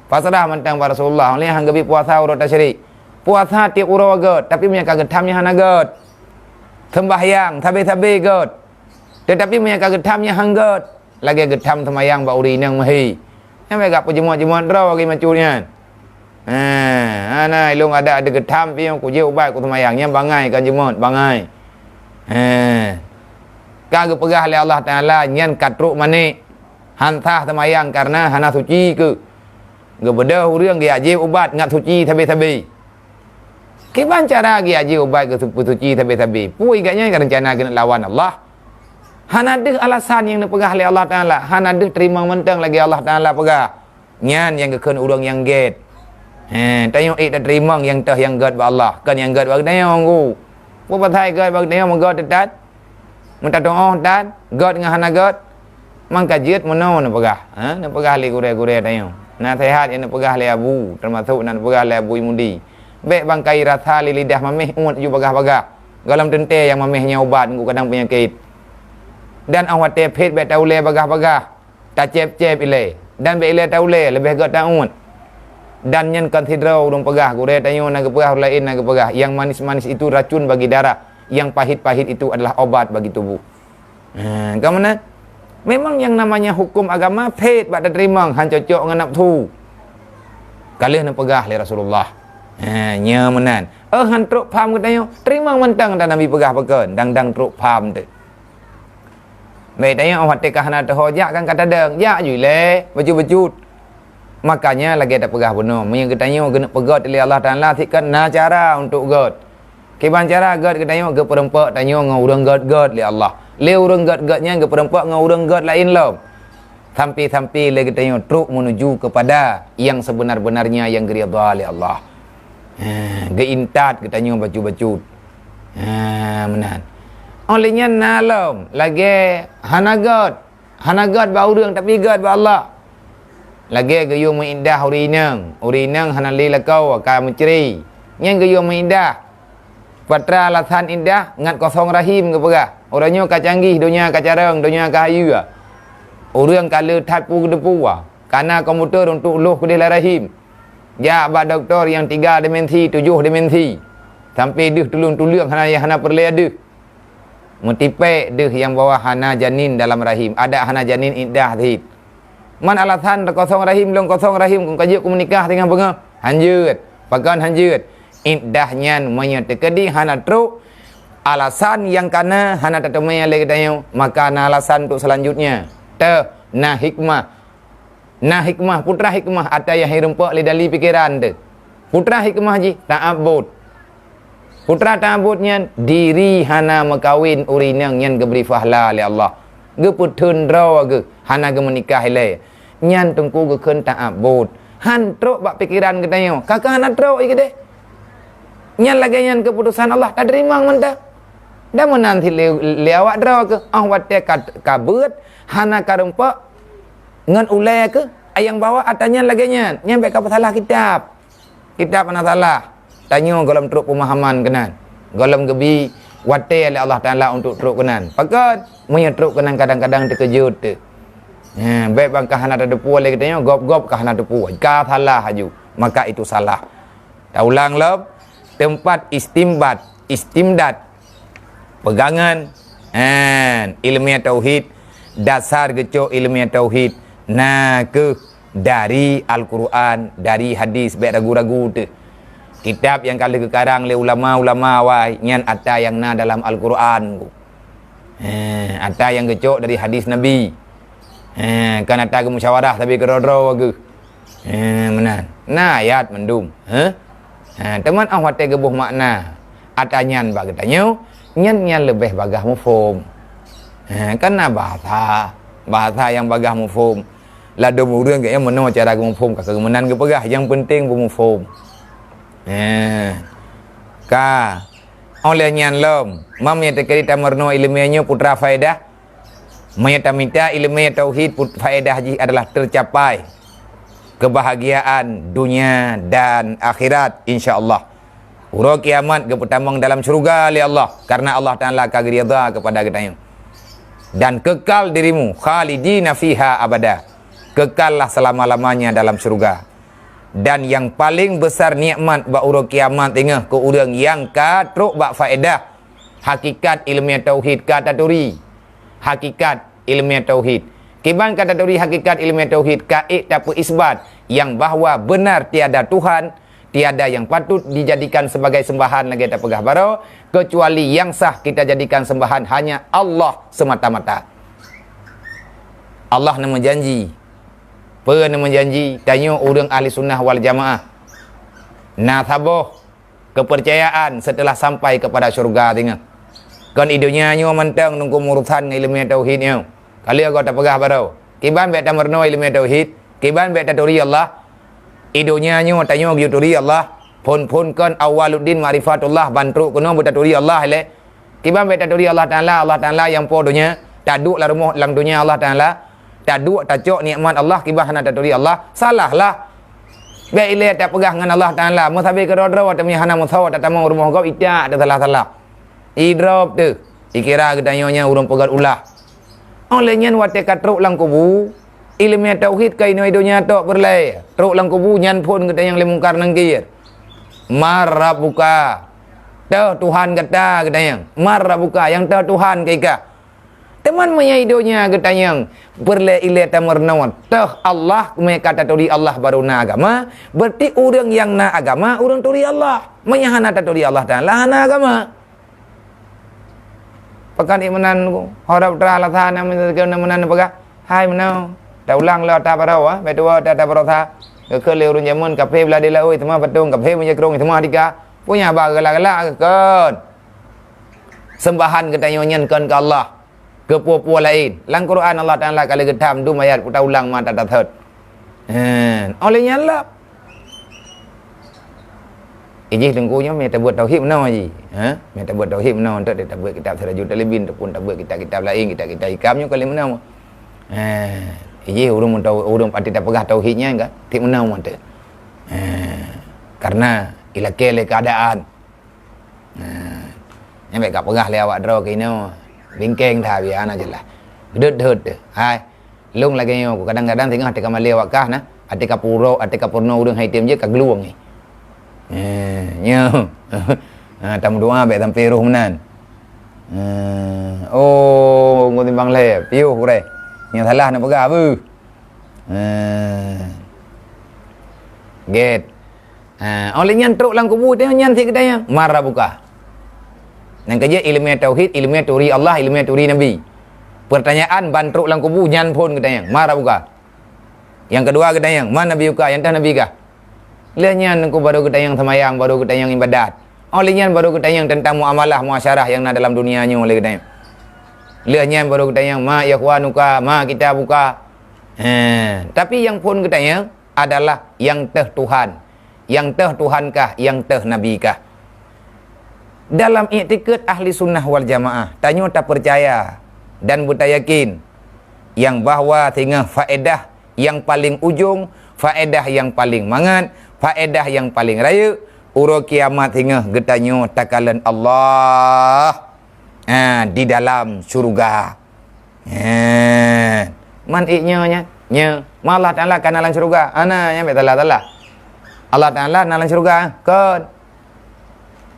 Speaker 1: Pasrah mentang ba Rasulullah. Ni hang gebi puasa urut tasyrik. Puasa tiap uro god, tapi punya kagetamnya hana god. Sembahyang tabe-tabe god. Tetapi punya kagetamnya hang god. Lagi getam sembahyang ba uri nang mahi. Yang mereka pejemut-jemut draw bagi macunya. Ana ilung ada getam piang ku je ubat ku sembahyangnya bangai kan jemut, bangai. Kagak pegah oleh Allah Ta'ala nyan katruk mani hantah temayang karena hana suci ke gebeda hurang dia ajib ubat ngat suci tabe-tabe. Kiban cara dia ajib ubat ke suci tabe-tabe. Pui gaknya rencana kena lawan Allah. Hana deh alasan yang pegah oleh Allah Ta'ala. Hana deh terima mentang lagi Allah Ta'ala pegah. Nyan yang kekan urang yang get. Tanya tak terima yang yang get ba Allah. Kan yang get ba tanya nggu. Apa thai get ba tanya menggot tetat. minta doa dan god dengan hana god mangka jiat mono na pegah na pegah li gure-gure tayo na sehat na pegah li abu termasuk na pegah li abu imudi bek bangkai rasa li lidah mameh umut ju bagah-bagah galam tente yang mamehnya ubat ku kadang penyakit dan awat tepet bek taule bagah-bagah tak cep-cep ile dan bek ile taule lebih god taun dan yang konsiderau dong pegah gure tayo na pegah lain na pegah yang manis-manis itu racun bagi darah yang pahit-pahit itu adalah obat bagi tubuh. Kemana? Memang yang namanya hukum agama pet bak terima han cocok dengan nafsu. Kalih nak pegah li Rasulullah. Nya menan. Han truk pham katanya, terima mentang dan Nabi pegah pekan, dang truk pham tu. Mai tanya awak tekah nak hojak kan kata deng, ya ju le, baju-baju. Makanya lagi tak pegah benar. Yang katanya kena pegat oleh Allah Taala tikkan na cara untuk god. Kiban cara god katanya ke perempak tanya ngau urang god li Allah. Le urang god-godnya ke perempak ngau urang god lain lom. Sampai le katanya truk menuju kepada yang sebenar-benarnya yang ridha li Allah. Geintat katanya baju-baju. Menan. Olehnya nalom lagi hana god ba urang tapi god ba Allah. Lagi gayo mengindah urinang hana li lakau ka menceri. Yang gayo mengindah Patra alasan indah ngat kosong rahim ke pegah. Orangnya ka canggih dunia ka carang dunia ka hayu. Orang kala tapu depu karena komputer untuk loh ke dalam rahim. Ya ba doktor yang 3 dimensi, 7 dimensi. Sampai deh tulung-tulung hana perlu ada. Mutipe deh yang bawa hana janin dalam rahim. Ada hana janin indah tadi. Man alasan kosong rahim long kosong rahim kung kajuk ku menikah dengan pengah. Hanjut, pakan hanjut. Indahnya menyatakan hana truk alasan yang kana hana tatumaya lagi tanya maka alasan untuk selanjutnya na hikmah putra hikmah ada yang hirumpak li dali pikiran tu putra hikmah ji ta'abud putra ta'abudnya diri hana makawin urinang yang geberi fahla li Allah ge putun raw ge hana ge menikah le nyan tungku ge keun ta'abud han truk bak pikiran ke tanya kakak hana truk ke deh nyan lagi nyan keputusan Allah tak terima mentah dah menanti lewat draw ke awat dia kabut hana karumpa ngan ulai ke yang bawa atanya lagi nyan baik apa salah kitab ana salah tanya golem truk pemahaman kenan golem gebi wate oleh Allah Taala untuk truk kenan pakat punya truk kenan kadang-kadang terkejut tu baik bangkah hana ada depu lagi tanya gop-gop kah hana depu ka salah haju maka itu salah dah ulang lob tempat istimdad pegangan ilmiah tauhid dasar gecok ilmiah tauhid ke dari Al-Quran dari hadis baik ragu-ragu tu kitab yang kali kekarang oleh ulama-ulama wai nyan ada yang na dalam Al-Quran ada yang gecok dari hadis Nabi kan ada ke musyawarah tapi kerodro ke menan na ayat mendum teman awak tega buh makna atanyan bagi tanya nyan lebih bagah mufhum karena bahasa yang bagah mufhum la do urang ke yang meno cara mufhum ka kemenan ke pegah yang penting bu mufhum ka oleh nyan lom mamnya tekerita merno ilmiahnya putra faedah mayata minta ilmiah tauhid faedah ji adalah tercapai kebahagiaan dunia dan akhirat insyaallah. Urang kiamat ke pertamang dalam syurga oleh Allah karena Allah Taala akan ridha kepada kita. Dan kekal dirimu khalidina fiha abada. Kekallah selama-lamanya dalam syurga. Dan yang paling besar nikmat bak urang kiamat tengah ke urang yang katruk bak faedah hakikat ilmiah tauhid kata turi. Hakikat ilmiah tauhid. Kiban kata dari hakikat ilmiah tauhid kaid tapu isbat yang bahawa benar tiada Tuhan, tiada yang patut dijadikan sebagai sembahan lagi tak pegah baro kecuali yang sah kita jadikan sembahan hanya Allah semata-mata. Allah nama janji. Nama janji tanya orang ahli sunnah wal jamaah. Nasaboh kepercayaan setelah sampai kepada syurga tengah. Kan idunya nyo mentang nunggu urusan ilmiah tauhidnya. Kali aku tak pegah baru. Kiban bet tamerno ilmu tauhid, kiban bet taduri Allah. Idunya nyo tanyo gyuturi Allah. Pun kan awaluddin ma'rifatullah bantu kono betaturi Allah le. Kiban bet taduri Allah Taala yang po dunia, tak duk lah rumah lang dunia Allah Taala, tak duk tak cok nikmat Allah kiban hana taduri Allah, salahlah. Bet ile tak pegah dengan Allah Taala, musabi ke rodro tak hana musawa tak tamu rumah kau idak tak salah-salah. Idrop tu, ikira gedanyonya urang pegat ulah. Oleh nyan wate katruk lang kubu, ilmu tauhid kai no dunia tok berlai. Truk lang kubu nyan pun gedang yang lemungkar nangkir. Marabuka. Teh Tuhan kata yang marabuka yang teh Tuhan kaika. Teman punya hidupnya yang berle ile tamarnawan. Teh Allah mereka kata turi Allah baru na agama. Berarti orang yang na agama orang turi Allah. Menyahana turi Allah Taala na agama. Pakan imanan ku harap terala sana menan pagah. Hai menau. Ta ulang la ta parau betua ta parotha. Ke leu run jamun kafe bla de la oi tama patung kafe punya krong tama dika. Punya ba galak-galak kan. Sembahan kita nyanyian kan ke Allah. Ke puan lain. Lang Quran Allah Taala kali getam du mayat puta ulang mata tathet. Oleh nyala. Ijih tengkunya me buat tauhid menau ji. Me buat tauhid menau untuk tak buat kitab Sirajul Talibin ataupun tak buat kitab-kitab lain, kitab ikamnya kali menau. Ijih urung pati tak pegah tauhidnya enggak. Tik menau mata. Karena ila kele keadaan. Nyampe kap pegah le awak dro kino. Bingkeng tha biar ana jelah. Gedut tu. Hai. Lung lagi yo kadang-kadang tengah atika male awak kah nah. Atika puro, atika purno urang hai tim je ka gluang ni. Nyo. Tam doa be sampai roh menan. Oh, ngau timbang le. Piu kure. Yang salah nak pegah apa? Get. Oleh nyan truk lang kubu tengok nyan sik kedai marah buka. Nang kerja ilmu tauhid, ilmu turi Allah, ilmu turi Nabi. Pertanyaan ban truk lang kubu nyan pun kedai marah buka. Yang kedua kedai mana Nabi buka, yang dah Nabi kah? Le nyan aku baru kedai semayang, baru kedai ibadat. Oleh nyan baru kedai tentang muamalah muasyarah yang ada dalam dunianya oleh kedai. Le nyan baru kedai ma ikhwanuka, ma kita buka. Tapi yang pun kedai adalah yang teh Tuhan. Yang teh Tuhankah, yang teh Nabikah. Dalam i'tikad ahli sunnah wal jamaah, tanya tak percaya dan buta yakin yang bahawa tinggal faedah yang paling ujung, faedah yang paling mangat, faedah yang paling raya, uro kiamat hingga getanyo takalan Allah di dalam syurga. Man iknya nya malah Taala kanalan syurga. Ana nyampe Taala. Allah Taala dalam syurga kan.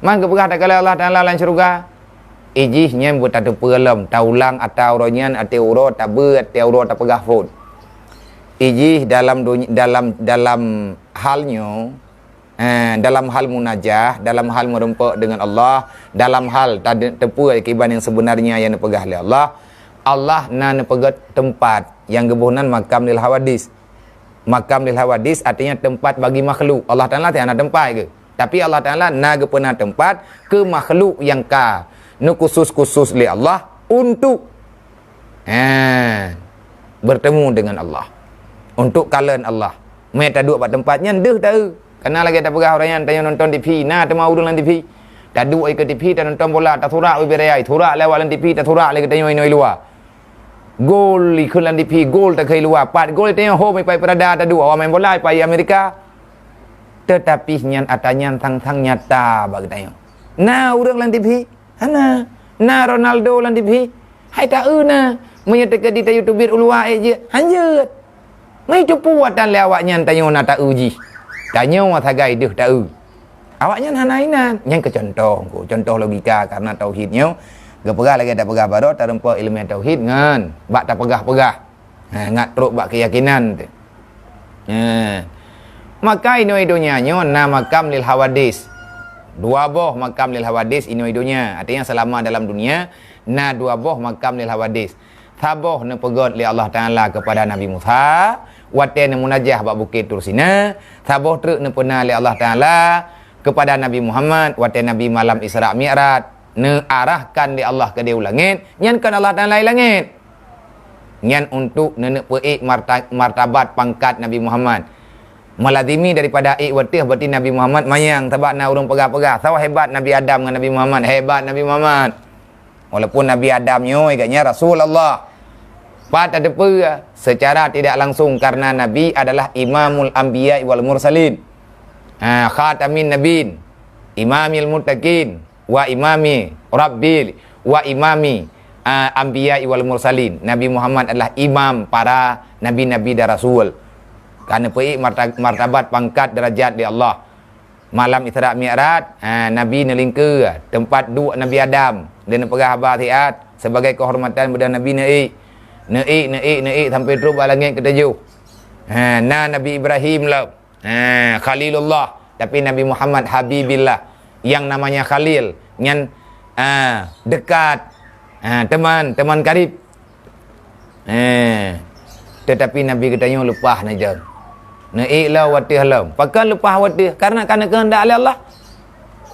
Speaker 1: Man kepegah tak kala Allah Taala dalam syurga. Ijihnya buat tak pelam taulang atau ronyan atau uro tak ber atau uro tak pegah pun. Ijih dalam halnya dalam hal munajah, dalam hal merempak dengan Allah, dalam hal tepu akibat yang sebenarnya yang dipegah oleh Allah. Allah nan pegat tempat yang gebunan makam lil hawadis. Makam lil hawadis artinya tempat bagi makhluk. Allah Taala tiada tempat ke? Tapi Allah Taala nak pernah tempat ke makhluk yang ka nu khusus li Allah untuk bertemu dengan Allah. Untuk kalian Allah. Mereka duduk pada tempatnya deh tahu. Kenal lagi tak pegah orang yang tanya nonton TV, nah temu urang dalam TV. Tak duduk ke TV tak nonton bola, tak thurak berayai, thurak lewat dalam TV, tak thurak lagi tanya inoi luar. Gol ikut dalam TV, gol tak kai luar. 4 gol tanya home pai perada tak dua orang main bola pai Amerika. Tetapi nyan atanya tang nyata bagi tanya. Nah urang dalam TV, hana. Nah Ronaldo dalam TV. Hai tak na. Menyatakan di YouTube ulua aje. Hanjut. Mai tu puatan lewatnya tanya na tak uji. Tanya wa thagai deh tahu. Awaknya hanainan yang ke contoh logika karena tauhidnya gepegah lagi tak pegah baru tak rempa ilmu tauhid ngan bak tak pegah-pegah. Ngat teruk bak keyakinan tu. Maka ino-idonya na makam lil hawadis. Dua boh makam lil hawadis ino-idonya. Artinya selama dalam dunia na dua boh makam lil hawadis. Taboh na pegot li Allah Taala kepada Nabi Musa, wate na munajah bak bukit Tursina, taboh truk na pernah li Allah Taala kepada Nabi Muhammad, wate Nabi malam Isra Mi'raj, na arahkan li Allah ke dia langit, nyan kan Allah Taala langit. Nyan untuk nenek peik martabat pangkat Nabi Muhammad. Melazimi daripada watih berarti Nabi Muhammad mayang tabak na urang pegah-pegah. Sawa hebat Nabi Adam dengan Nabi Muhammad, hebat Nabi Muhammad. Walaupun Nabi Adam nyo agaknya Rasulullah. Pada depa secara tidak langsung karena Nabi adalah imamul anbiya wal mursalin. Khatamin nabiyyin, imamil muttaqin wa imami rabbil wa imami anbiya wal mursalin. Nabi Muhammad adalah imam para nabi-nabi dan rasul. Karena peik martabat pangkat derajat di Allah. Malam Isra Mi'raj, Nabi nelingka tempat duduk Nabi Adam dan pegah abah tiat sebagai kehormatan pada Nabi Naik sampai terus langit ketujuh. Nabi Ibrahim lah, Khalilullah, tapi Nabi Muhammad Habibillah, yang namanya Khalil, yang dekat, teman karib. Tetapi Nabi katanya lepas naja. Naiklah watih lam. Pakai lepas watih karena kehendak Allah.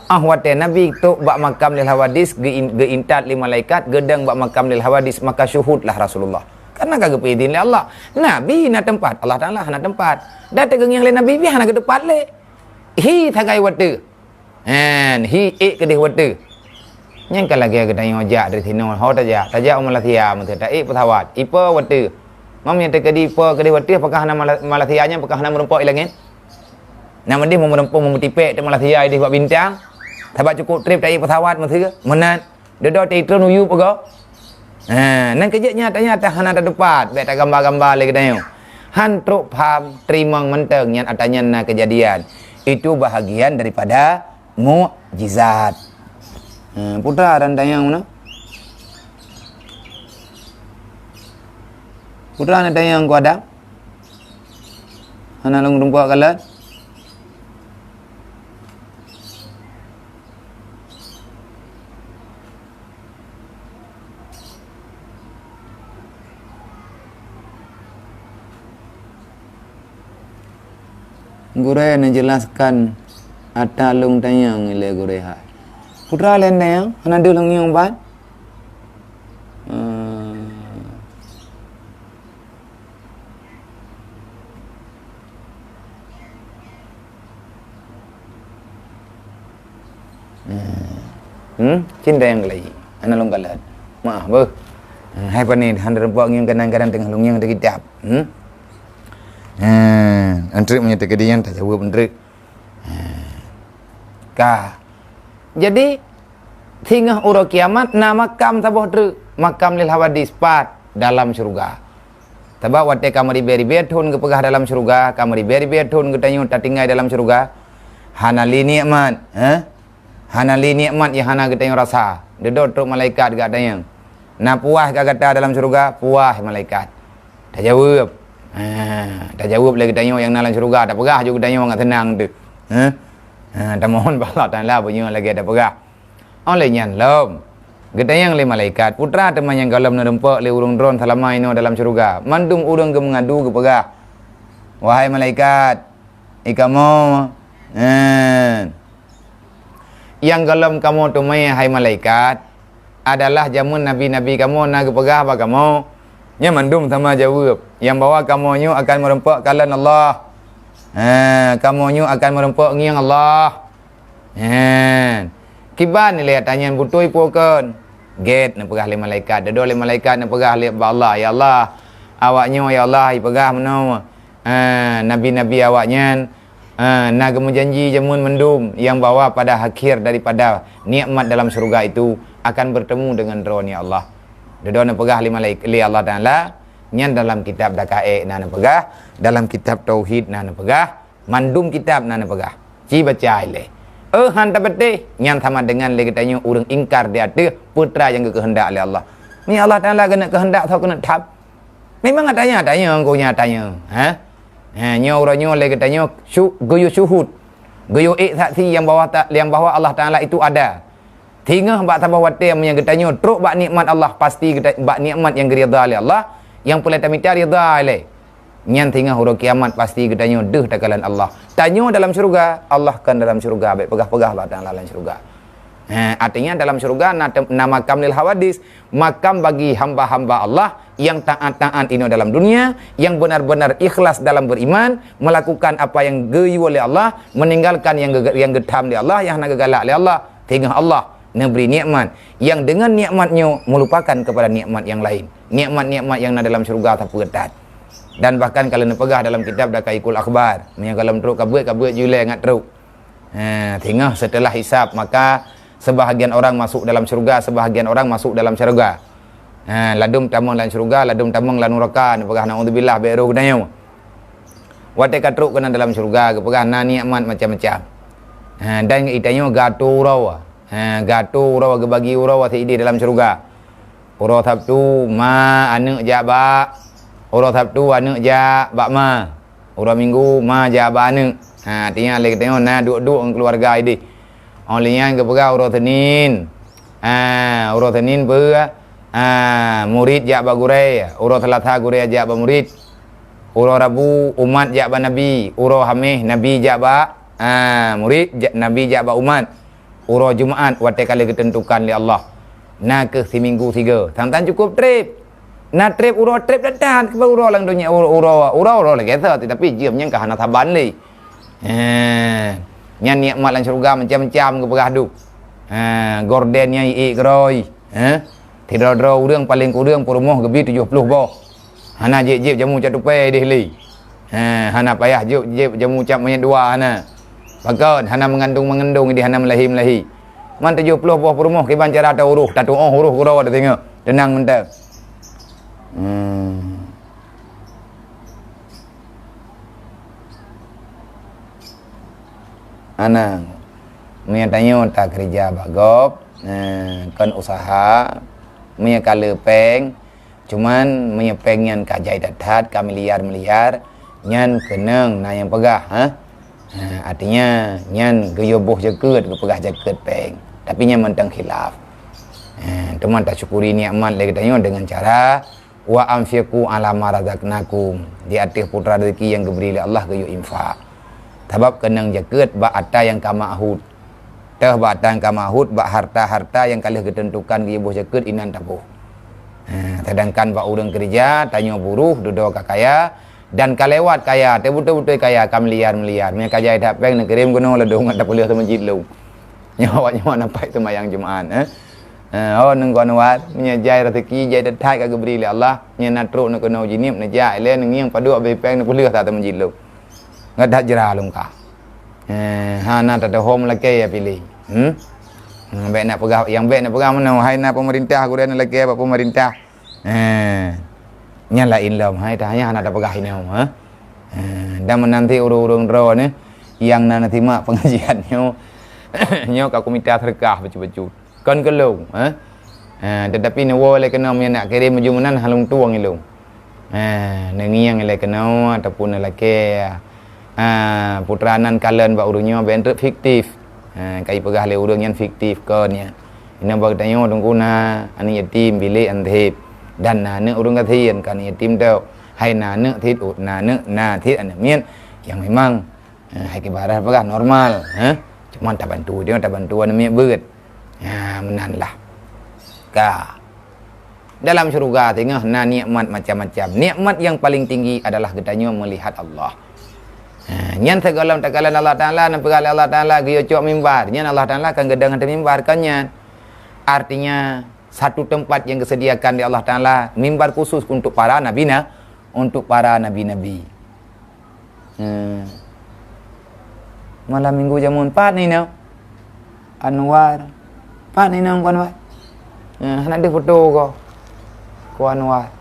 Speaker 1: Watih Nabi tu bak makam lil hawadis geintat li malaikat gedang bak makam lil hawadis maka syuhudlah Rasulullah. Karena kagak pedin li Allah. Nabi na tempat, Allah Taala na tempat. Datang yang le Nabi biar na ke tempat le. Hi thagai watih. Hi ke deh watih. Yang kalau lagi kita yang ojak dari sini, hau tajak Malaysia, mesti tak petawat. Ipa watih. Mam yang terkedi ipa kedih watih, apakah nama Malaysianya, apakah nama rempok ilangin? Nama dia mau merempok memutipek di Malaysia dia buat bintang. Sebab cukup trip tak pesawat mesti ke? Menat. Dia dah teater nuyu apa? Nan kejutnya tanya atas hana ada depan, baik tak gambar-gambar lagi tanya. Han truk paham terima menteng yang atanya kejadian. Itu bahagian daripada mukjizat. Putra dan tanya mana? Putra nak tanya yang ku ada? Hana long rumpak kalat? Gure menjelaskan ada long tayang ile gure hai. Putra lain tayang, hana dia long yang ban. Cinta yang lagi. Hana long kalat. Maaf ber. Hai pani hana rempok yang kadang-kadang tengah long yang terkitab. Antrik punya terkedian tak jawab antrik. Jadi tinggal urut kiamat na makam tabuh truk makam lil hawadis pat dalam syurga. Sebab waktu kamu diberi betun ke pegah dalam syurga, kamu diberi betun ke tanyu tak tinggal dalam syurga. Hanali nikmat, hanali nikmat yang hana kita yang rasa. Dedot truk malaikat kat tanya. Na puas ke kata dalam syurga, puas malaikat. Tak jawab. Tak jawab lagi tanya yang dalam syurga, tak pegah juga tanya orang tenang tu. Tak mohon Allah Taala punya lagi ada pegah. Oleh nyan lom. Kita yang le malaikat, putra teman yang galam nerempak le urung drone selama ini dalam syurga. Mandum urung ke mengadu ke pegah. Wahai malaikat, ikamu yang galam kamu tumai hai malaikat adalah jamun nabi-nabi kamu nak ke pegah apa kamu? Nya mandum sama jawab. Yang bawa kamu akan merempak kalan Allah. Kamu akan merempak ngiang Allah. Kiban ni lihat tanya butui poken. Get nak pegah le malaikat. Dado le malaikat nak pegah le Allah. Ya Allah, awaknya ya Allah pegah meno. Nabi-nabi awaknya nak kamu janji jamun mendum yang bawa pada akhir daripada nikmat dalam surga itu akan bertemu dengan rohani Allah. Dado nak pegah li malaikat li Allah Taala nyan dalam kitab dakae nak pegah, dalam kitab tauhid nak pegah, mandum kitab nak pegah. Ci baca ile. Han tak betul nyan sama dengan le katanya urang ingkar dia ada putra yang kehendak oleh Allah. Ni Allah Taala kena kehendak atau kena tab. Memang tanya engkau tanya. Nyo orangnya le katanya goyo syuhud. Goyo saksi yang bahawa Allah Taala itu ada. Tinggal bak tabah wate yang katanya truk bak nikmat Allah pasti bak nikmat yang ridha oleh Allah, yang pula tamita ridha oleh. Nyan tinggal huruf kiamat pasti katanya deh takalan Allah. Tanya dalam syurga, Allah kan dalam syurga, baik pegah-pegah Allah dalam syurga. Artinya dalam syurga nama makam lil hawadis, makam bagi hamba-hamba Allah yang taat-taat ini dalam dunia, yang benar-benar ikhlas dalam beriman, melakukan apa yang geyu oleh Allah, meninggalkan yang getam oleh Allah, yang nak galak oleh Allah. Tinggal Allah Neberi nikmat yang dengan nikmatnya melupakan kepada nikmat yang lain. Nikmat-nikmat yang ada dalam syurga tak peretat. Dan bahkan kalau nak pegah dalam kitab dah kaikul akhbar. Yang kalau teruk kabut julai ngat teruk. Tengah setelah hisab maka sebahagian orang masuk dalam syurga, sebahagian orang masuk dalam syurga. Ladum tamang dalam syurga, ladum tamang dalam neraka. Pegah naudzubillah beru kenanya. Watai katruk kena dalam syurga, pegah na nikmat macam-macam. Dan itanya gato rawa. Gato rawa bagi rawa ti dalam syurga. Ura Sabtu ma anak jaba. Ura Sabtu anak ja bak ma. Ura Minggu ma ja ba anak. Artinya lagi tengok na duk-duk keluarga ini. Olian ke pegah ura Senin. Ura Senin ber murid ja ba gurai. Ura Selasa gurai ja ba murid. Ura Rabu umat ja ba nabi. Ura Khamis nabi ja ba murid, nabi ja ba umat. Ura Jumaat watai kali ketentukan oleh Allah. Nak ke seminggu 3. Tantan cukup trip. Nak trip ura trip datang ke ura lang dunia ura lagi tu tetapi jam yang ke hana taban li. Nya nikmat lang syurga macam-macam ke beradu. Gordennya i groi. Tidak ada urang paling kurang perumah gebi 70 boh. Hana jep jamu catupai deh li. Hana payah jep jamu cap banyak dua hana. Bahkan hana mengandung di hana melahi. Man 70 buah perumah kiban cara atau huruf tatu huruf gurau ada tengok tenang mentah. Anak punya tanya tak kerja bagop kan usaha punya kala peng cuman punya peng yang kajai datat kami liar nyan keneng na yang pegah artinya nyan geyoboh jaket ke pegah jaket peng tapi nya mentang khilaf. Teman tak syukuri nikmat lagi tanya dengan cara wa anfiqu ala ma razaqnakum. Di atas putra rezeki yang diberi oleh Allah gayo infak. Sebab kenang jaket ba atta yang kamahud. Teh ba atta yang kamahud ba harta-harta yang kalih ketentukan geyoboh jaket inan tabuh. Sedangkan ba urang kerja tanya buruh duduk kaya dan kalewat kaya betul-betul kaya kam liar nya kajai dak peng nak kirim kono ledung tak boleh tu masjid lu. Nyawa nampak tu mayang Jumaat neng kono wat nya jai rezeki jai datai ka geberi oleh Allah nya natruk nak kono jinip nak jai le neng yang padu abai peng nak boleh tak masjid lu ngadak jera lu ka na tak ada home lagi ya pilih baik nak pegah yang baik nak pegah mana hai na pemerintah aku dah nak lagi apa pemerintah nya lain lom hai tanya nak ada pegah ini dan menanti urung-urung ro ni yang nanti mak pengajiannya nyo ka komite sedekah baju-baju kan kelung tetapi nawa le kena nak kirim majumanan halung tuang ilung nengiang le kena ataupun lelaki putranan kalen ba urungnya bentuk fiktif kai pegah le urung yang fiktif kan ya ina bag tanyo dungkuna ani yatim bilik antip dan na urung kathian kan yatim tau hai na thit ut na thit an mien yang memang hai kibarat pegah normal cuma tak bantu dia tak bantu namanya berat menanlah dalam syurga tengah nikmat macam-macam. Nikmat yang paling tinggi adalah katanya melihat Allah. Nyan segala takalan Allah Taala dan perkara Allah Taala dia cok mimbar nyan Allah Taala akan gedang ada mimbar kannya. Artinya satu tempat yang disediakan di Allah Taala mimbar khusus untuk para nabi untuk para nabi-nabi. Malam minggu jamun 4 ni no. Anwar. 4 ni no Anwar. Nak ada foto ko Anwar.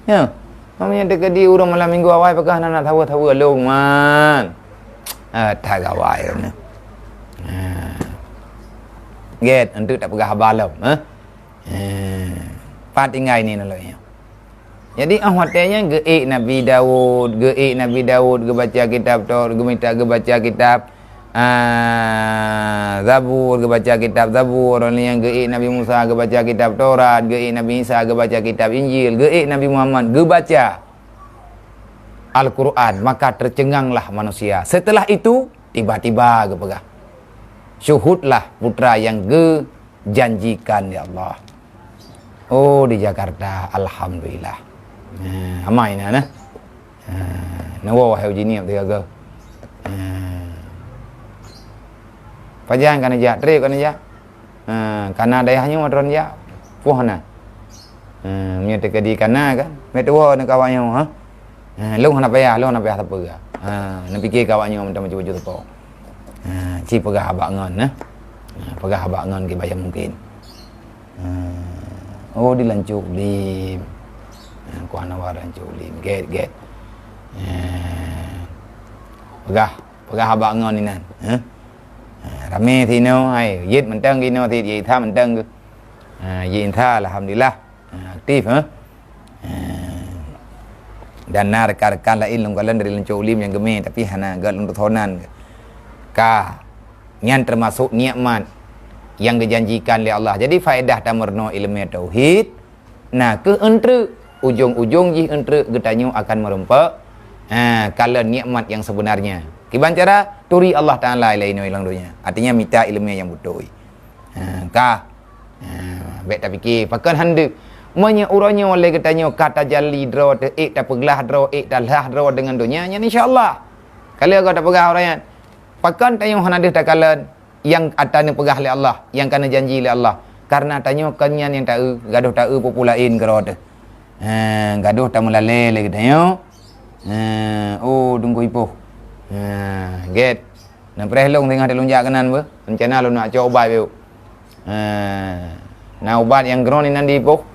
Speaker 1: Ya. Mamanya dekat di urang malam minggu awal pakah nak tahu long man. Tak awal ni. Get untuk tak pegah balam, Pat ingai ni nak ya. Jadi ahwatnya geik Nabi Daud, ge baca kitab Taurat, ge minta ge baca kitab Zabur, ge baca kitab Zabur, orang yang geik Nabi Musa ge baca kitab Taurat, geik Nabi Isa ge baca kitab Injil, geik Nabi Muhammad ge baca Al-Quran, maka tercenganglah manusia. Setelah itu tiba-tiba ge pegah. Syuhudlah putra yang ge janjikan ya Allah. Oh di Jakarta, alhamdulillah. Amai nah. Nawa wahai jiniap dia ke. Pajan kana ja, trip kana ja. Kana dayahnya madron ja. Puhna. Nya tekadi kana kan. Metua nak kawannya ha. Lu nak payah tak apa. Nak fikir kawannya macam cucu tu. Ci pegah abak ngon nah. Pegah abak ngon ke bayar mungkin. Oh dilancuk lim. Kuana waran culim. Get. Pegah abak ngon ni nan. Rame thì nó hay giết mình trăng đi nó thì gì tha mình trăng gì tha alhamdulillah aktif dan rekan-rekan lain lungkalan dari lencolim yang gemeh tapi hana gal untuk thonan nyan termasuk nikmat yang dijanjikan oleh Allah. Jadi faedah tamarno ilmu tauhid ke entre ujung-ujung ji entre getanyo akan merempak kala nikmat yang sebenarnya. Kiban cara turi Allah Ta'ala ilainu ilang dunia. Artinya minta ilmu yang betul. Baik tak fikir. Pakan handa. Manya uranya oleh katanya kata jali draw te tak peglah draw tak lah draw dengan dunia. Yang insyaAllah. Kalau kau tak pegah orangnya. Pakan tanya hanadih tak kalan. Yang atanya pegah oleh Allah. Yang kena janji oleh Allah. Karena tanya kanyan yang tak gaduh tak populain kerau tu. Gaduh tak melalai lagi tanya. Oh tunggu ipoh. Get. Nak perhelong tengah dilunjak kanan ber. Rencana lu nak coba biu. Nah ubat yang geron ni nanti ipoh.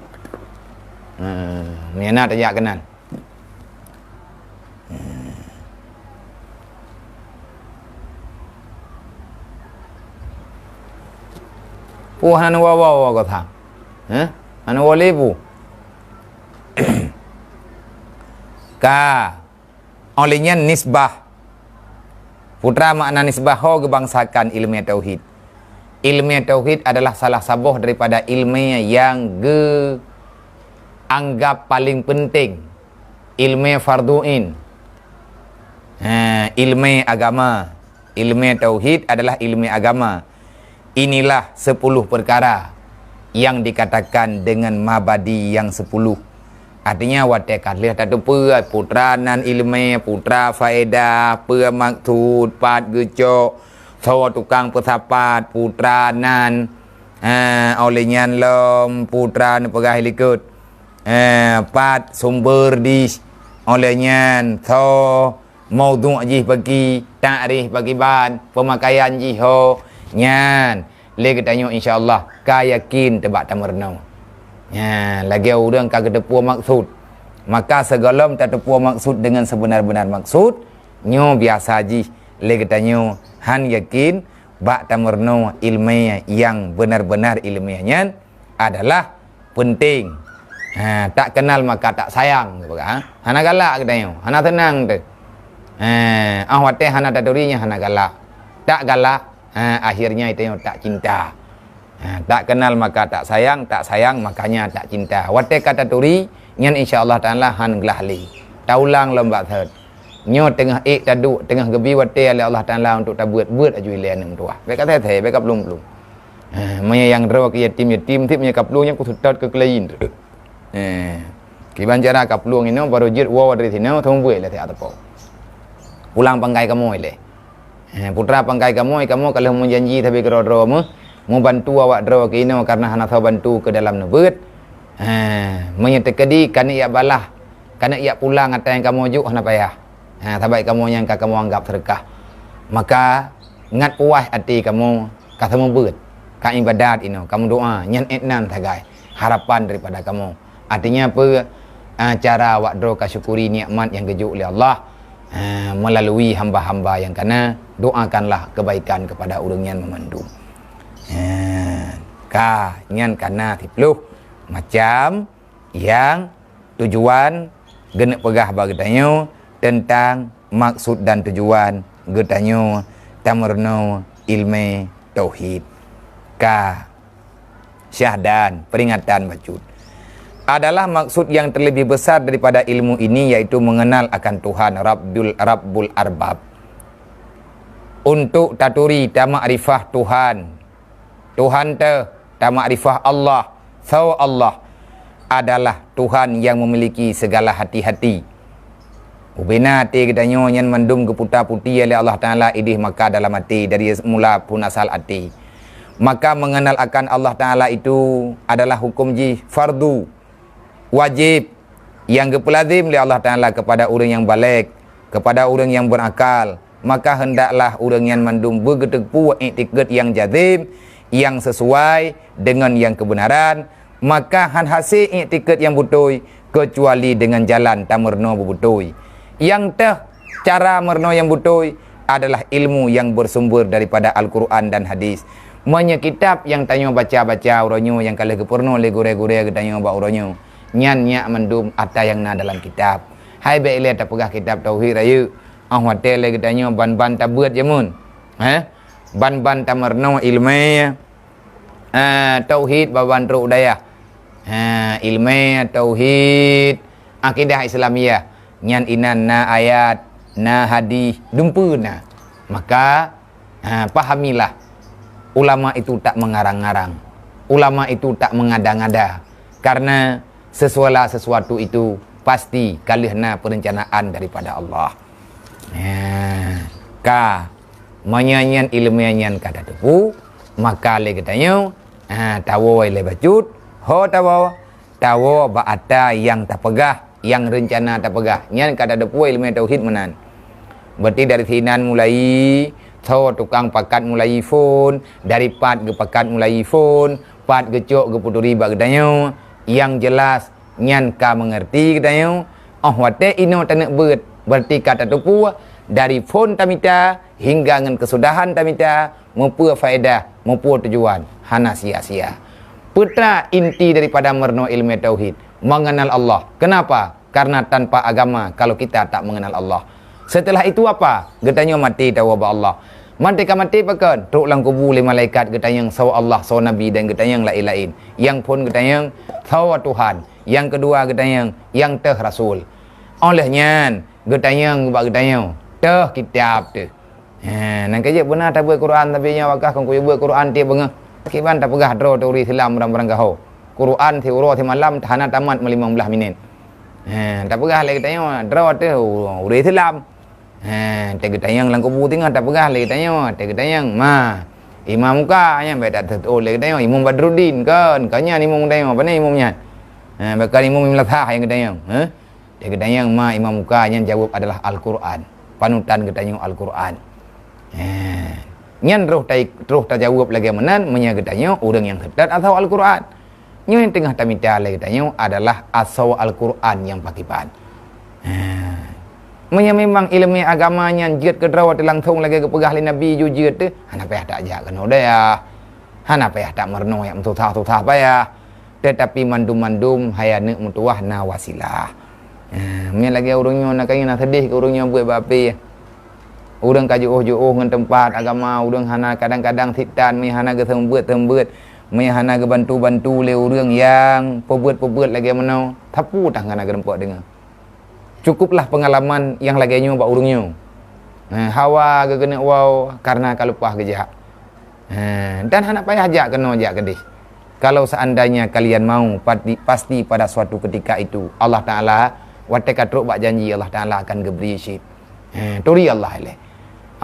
Speaker 1: Ni nak tajak kanan. Hana wawa kau thang. Hana walebu. Olehnya nisbah. Putra makna nisbah kebangsakan ilmu tauhid. Ilmu tauhid adalah salah sabuh daripada ilmu yang anggap paling penting. Ilmu farduin. Ilmu agama. Ilmu tauhid adalah ilmu agama. Inilah 10 perkara yang dikatakan dengan mabadi yang 10. Artinya watekat lihat tak apa putra nan ilmu putra faedah pe maksud pat gecok sawa tukang pesapat putra nan olehnya lom putra nan pegah likut pat sumber di olehnya so maudhu' ji bagi ta'rif bagi ban pemakaian ji ho nyan le katanya insyaallah ka yakin tebak tamarno. Lagi orang kagak tepua maksud. Maka segala tak tepua maksud dengan sebenar-benar maksud. Nyo biasa ji. Le katanya han yakin bak tamarno ilmiah yang benar-benar ilmiahnya adalah penting. Tak kenal maka tak sayang. Hana galak katanya. Hana tenang tu. Awate hana tadurinya hana galak. Tak galak. Akhirnya itu tak cinta. Tak kenal maka tak sayang makanya tak cinta. Wate kata turi nyan insyaallah taala han glahli. Taulang lembak thad. Nyo tengah tadu tengah gebi wate oleh Allah taala untuk tabuat buat aju ile nang tua. Baik kata baik belum. Maya yang draw ke yatim tipnya kaplunya ku sutat ke kelain. Kiban cara kapluang ini baru jit wa dari sini thong buai le te atapo. Pulang pangkai kamu ile. Putra pangkai kamu kalau mau janji tapi kero-kero mau bantu awak draw ke ino karena hana tahu bantu ke dalam nebut. Menyetekedi kana ia balah. Kana ia pulang atau yang kamu juk hana payah. Tabai kamu yang kamu anggap sedekah. Maka ngat puas hati kamu kata membut. Ka ibadat ino kamu doa nyan etnan tagai harapan daripada kamu. Artinya apa? Cara awak draw ka syukuri nikmat yang gejuk oleh Allah melalui hamba-hamba yang kana doakanlah kebaikan kepada orang yang memandu. Nyan kana 10 macam yang tujuan genek pegah bagetanyo tentang maksud dan tujuan getanyo tamarno ilmu tauhid. Syahdan peringatan bacud adalah maksud yang terlebih besar daripada ilmu ini, yaitu mengenal akan Tuhan Rabbul Arbab. Untuk taturi tamarifah Tuhan tamarifah Allah. Allah adalah Tuhan yang memiliki segala hati-hati. Ubina hati katanya yang mendum ke putih oleh Allah Ta'ala idih maka dalam hati dari mula pun asal hati. Maka mengenal akan Allah Ta'ala itu adalah hukum ji fardu wajib yang kepelazim oleh Allah Ta'ala kepada orang yang balik, kepada orang yang berakal. Maka hendaklah orang yang mendum bergetepu iktikad yang jazim, yang sesuai dengan yang kebenaran. Maka han hasil iktikad yang betul kecuali dengan jalan tamerno betul. Yang cara merno yang betul adalah ilmu yang bersumber daripada Al-Quran dan hadis. Manya kitab yang tanya baca-baca uronyo yang kalau kepurno le gure-gure tanya ba uronyo. Nyan mendum ata yang na dalam kitab. Hai be ile ta pegah kitab tauhid ayu. Ah hotel le tanya ban-ban ta beut je mun. Ban-ban ta merno ilmu tauhid baban ru daya. Ilmu tauhid akidah Islamiyah. Nyan inan na ayat na hadis dumpuna. Maka pahamilah ulama itu tak mengarang-arang, ulama itu tak mengada-ngada, karena sesuatu itu pasti kalihna perencanaan daripada Allah. Ka menyanyian ilmiahnya kata tepu maka le katanya tawo le bacut ho tawo ba ata yang tak pegah, yang rencana tak pegah. Nyan kata depu ilmu tauhid menan. Berarti dari sinan mulai tukang pakat mulai phone, dari pat ke pakat mulai phone, pat ke cok ke puturi bak katanya. Yang jelas nyan ka mengerti katanya. Wate ino tanak beut. Berarti kata depu dari phone tamita hingga ngan kesudahan tamita mempu faedah, mempu tujuan, hana sia-sia. Putra inti daripada merno ilmu tauhid mengenal Allah. Kenapa? Karena tanpa agama kalau kita tak mengenal Allah. Setelah itu apa? Getanya mati tahu ba Allah. Mati ka mati pakan truk lang kubu le malaikat getanya saw Allah saw nabi dan getanya lain-lain. Yang pun getanya saw Tuhan. Yang kedua getanya yang teh rasul. Olehnya getanya ba getanya teh kitab teh. Nang kaje benar tak buat Quran tapi nya wakah kong buat Quran dia bengah. Kiban tak pegah dro teori Islam orang-orang gaho. Quran teori ti malam tahana tamat 15 minit. Tak pegah lagi tanya dro tu uri Islam. Tak tanya lang kubu tengah tak pegah lagi tanya. Tak tanya ma imam muka nya beda tu lagi tanya Imam Badruddin kan. Kanya imam tanya apa ni imamnya? Bakal imam Latha yang tanya. Tak tanya ma imam muka nya jawab adalah Al-Quran. Panutan katanya Al-Quran. Nyan roh tak jawab lagi menan menyagetanya orang yang hedat atau Al-Quran. Yang tengah tamita lagi tanya adalah asal Al-Quran yang pakipan. Memang ilmu agamanya jiat ke drawat langsung lagi ke pegah Nabi ju jiat tu. Hana payah tak ajak kena dia. Hana payah tak merno yang tutah payah. Tetapi mandum-mandum hayane mutuah na wasilah. Lagi orangnya nak kaya nak sedih ke orangnya buat bapi. Orang kajuh-juh dengan tempat agama, orang hana kadang-kadang sitan, mai hana ke tembuat, mai hana ke bantu-bantu le orang yang pebuat lagi mana. Tapu dah ngana ke tempat dengar. Cukuplah pengalaman yang lagi nyu bak orangnya. Hawa ke kena wow karena kalupah ke jahat. Dan hana payah ajak kena ajak ke deh. Kalau seandainya kalian mau pasti pada suatu ketika itu Allah Ta'ala wateka truk bak janji Allah Ta'ala akan geberi syid. Turi Allah le.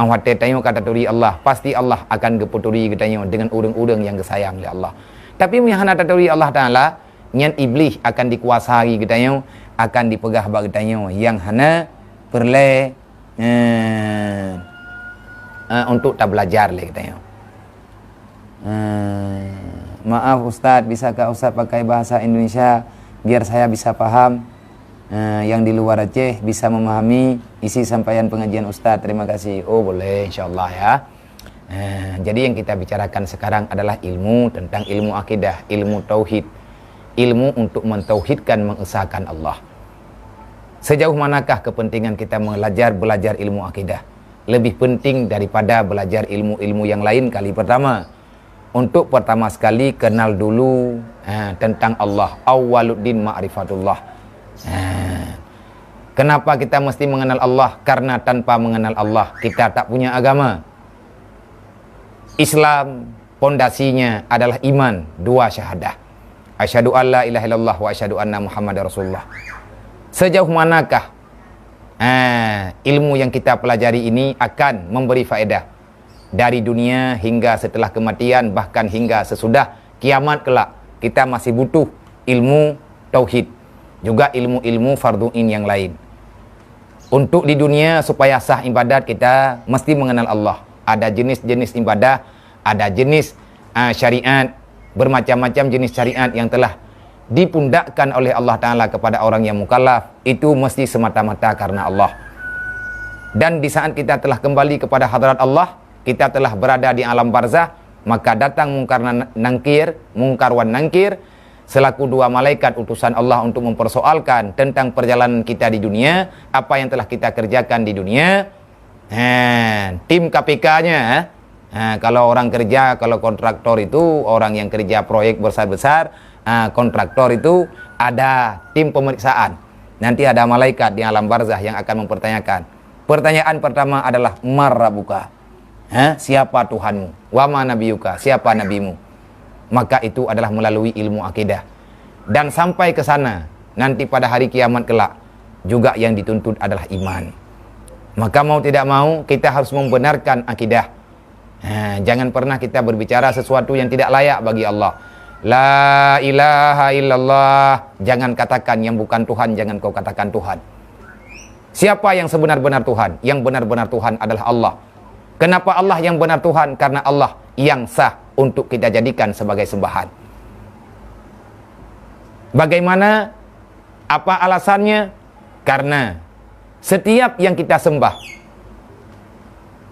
Speaker 1: Awate tanya kata turi Allah, pasti Allah akan geputuri katanya dengan urang-urang yang disayang oleh Allah. Tapi mihana taturi Allah Ta'ala, nyan iblis akan dikuasai katanya, akan dipegah bak katanya yang hana perle untuk tak belajar le katanya. Maaf Ustaz, bisakah Ustaz pakai bahasa Indonesia biar saya bisa paham? Yang di luar Aceh bisa memahami isi sampaian pengajian Ustaz. Terima kasih. Oh boleh insyaAllah ya. Jadi yang kita bicarakan sekarang adalah ilmu tentang ilmu akidah, ilmu tauhid, ilmu untuk mentauhidkan, mengesahkan Allah. Sejauh manakah kepentingan kita belajar ilmu akidah? Lebih penting daripada belajar ilmu-ilmu yang lain. Kali pertama, untuk pertama sekali kenal dulu tentang Allah. Awwaluddin ma'rifatullah. Kenapa kita mesti mengenal Allah? Karena tanpa mengenal Allah kita tak punya agama. Islam pondasinya adalah iman, 2 syahadah. Asyhadu alla ilaha illallah wa asyhadu anna Muhammadar Rasulullah. Sejauh manakah ilmu yang kita pelajari ini akan memberi faedah dari dunia hingga setelah kematian, bahkan hingga sesudah kiamat kelak. Kita masih butuh ilmu tauhid, juga ilmu-ilmu fardhu'in yang lain. Untuk di dunia supaya sah ibadat, kita mesti mengenal Allah. Ada jenis-jenis ibadah, ada jenis syariat, bermacam-macam jenis syariat yang telah dipundakkan oleh Allah Ta'ala kepada orang yang mukallaf. Itu mesti semata-mata karena Allah. Dan di saat kita telah kembali kepada hadrat Allah, kita telah berada di alam barzah, maka datang mungkar wan nangkir selaku dua malaikat utusan Allah untuk mempersoalkan tentang perjalanan kita di dunia, apa yang telah kita kerjakan di dunia. Tim KPK-nya, kalau orang kerja, kalau kontraktor itu orang yang kerja proyek besar-besar, kontraktor itu ada tim pemeriksaan. Nanti ada malaikat di alam barzah yang akan mempertanyakan. Pertanyaan pertama adalah marrabuka, siapa Tuhanmu? Wama nabiyuka, siapa nabimu? Maka itu adalah melalui ilmu akidah. Dan sampai ke sana, nanti pada hari kiamat kelak, juga yang dituntut adalah iman. Maka mau tidak mau, kita harus membenarkan akidah. Jangan pernah kita berbicara sesuatu yang tidak layak bagi Allah. La ilaha illallah. Jangan katakan yang bukan Tuhan, jangan kau katakan Tuhan. Siapa yang sebenar-benar Tuhan? Yang benar-benar Tuhan adalah Allah. Kenapa Allah yang benar Tuhan? Karena Allah yang sah untuk kita jadikan sebagai sembahan. Bagaimana? Apa alasannya? Karena setiap yang kita sembah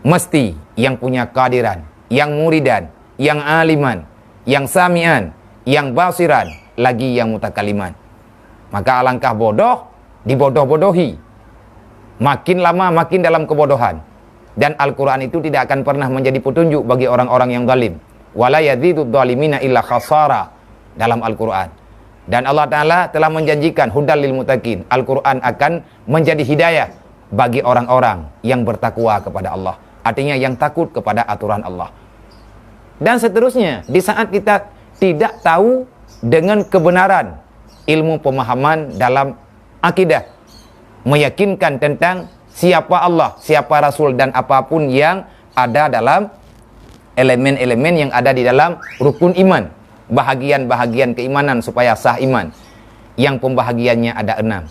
Speaker 1: mesti yang punya kehadiran, yang muridan, yang aliman, yang samian, yang basiran, lagi yang mutakaliman. Maka alangkah bodoh dibodoh-bodohi. Makin lama makin dalam kebodohan. Dan Al-Quran itu tidak akan pernah menjadi petunjuk bagi orang-orang yang zalim. Wala yazidud zalimina illa khasara dalam Al-Quran. Dan Allah Ta'ala telah menjanjikan hudal lil muttaqin. Al-Quran akan menjadi hidayah bagi orang-orang yang bertakwa kepada Allah. Artinya yang takut kepada aturan Allah. Dan seterusnya, di saat kita tidak tahu dengan kebenaran ilmu pemahaman dalam akidah, meyakinkan tentang siapa Allah, siapa Rasul, dan apapun yang ada dalam elemen-elemen yang ada di dalam rukun iman, bahagian-bahagian keimanan supaya sah iman, yang pembahagiannya ada 6.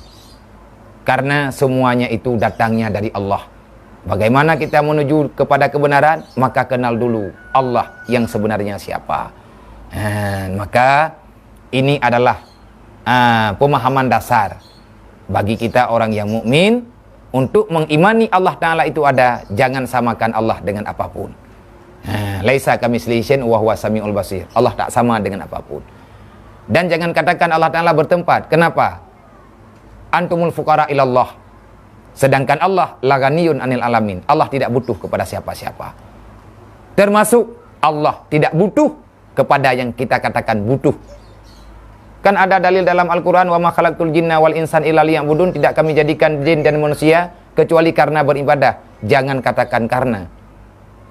Speaker 1: Karena semuanya itu datangnya dari Allah. Bagaimana kita menuju kepada kebenaran? Maka kenal dulu Allah yang sebenarnya siapa. Maka ini adalah pemahaman dasar bagi kita orang yang mukmin untuk mengimani Allah Ta'ala itu ada. Jangan samakan Allah dengan apapun. Laisa kamitslihi syai'un wa huwas samiul basir. Allah tak sama dengan apapun. Dan jangan katakan Allah Ta'ala bertempat. Kenapa? Antumul fuqara ilallah. Sedangkan Allah laganiyun anil alamin. Allah tidak butuh kepada siapa-siapa. Termasuk Allah tidak butuh kepada yang kita katakan butuh. Kan ada dalil dalam Al-Quran, wa ma khalaqtul jinna wal insan illa liya'budun. Tidak kami jadikan jin dan manusia kecuali karena beribadah. Jangan katakan karena.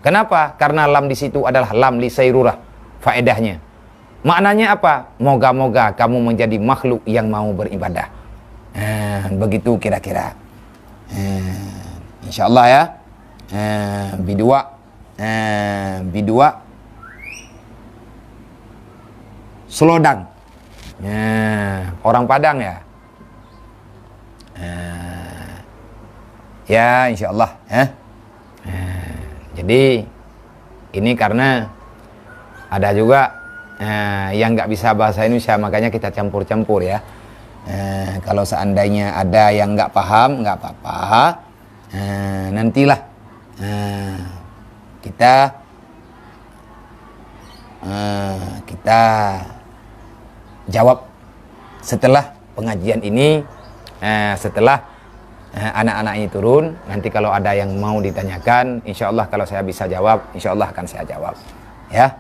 Speaker 1: Kenapa? Karena lam di situ adalah lam li sayrurah. Faedahnya. Maknanya apa? Moga-moga kamu menjadi makhluk yang mau beribadah. Begitu kira-kira. InsyaAllah ya. Bidua Selodang. Orang Padang ya. Ya insyaallah ya. Jadi ini karena ada juga yang nggak bisa bahasa Indonesia, makanya kita campur-campur ya. Kalau seandainya ada yang nggak paham, nggak apa-apa. Nantilah kita jawab setelah pengajian ini, setelah anak-anak ini turun. Nanti kalau ada yang mau ditanyakan, insya Allah kalau saya bisa jawab, insya Allah akan saya jawab ya.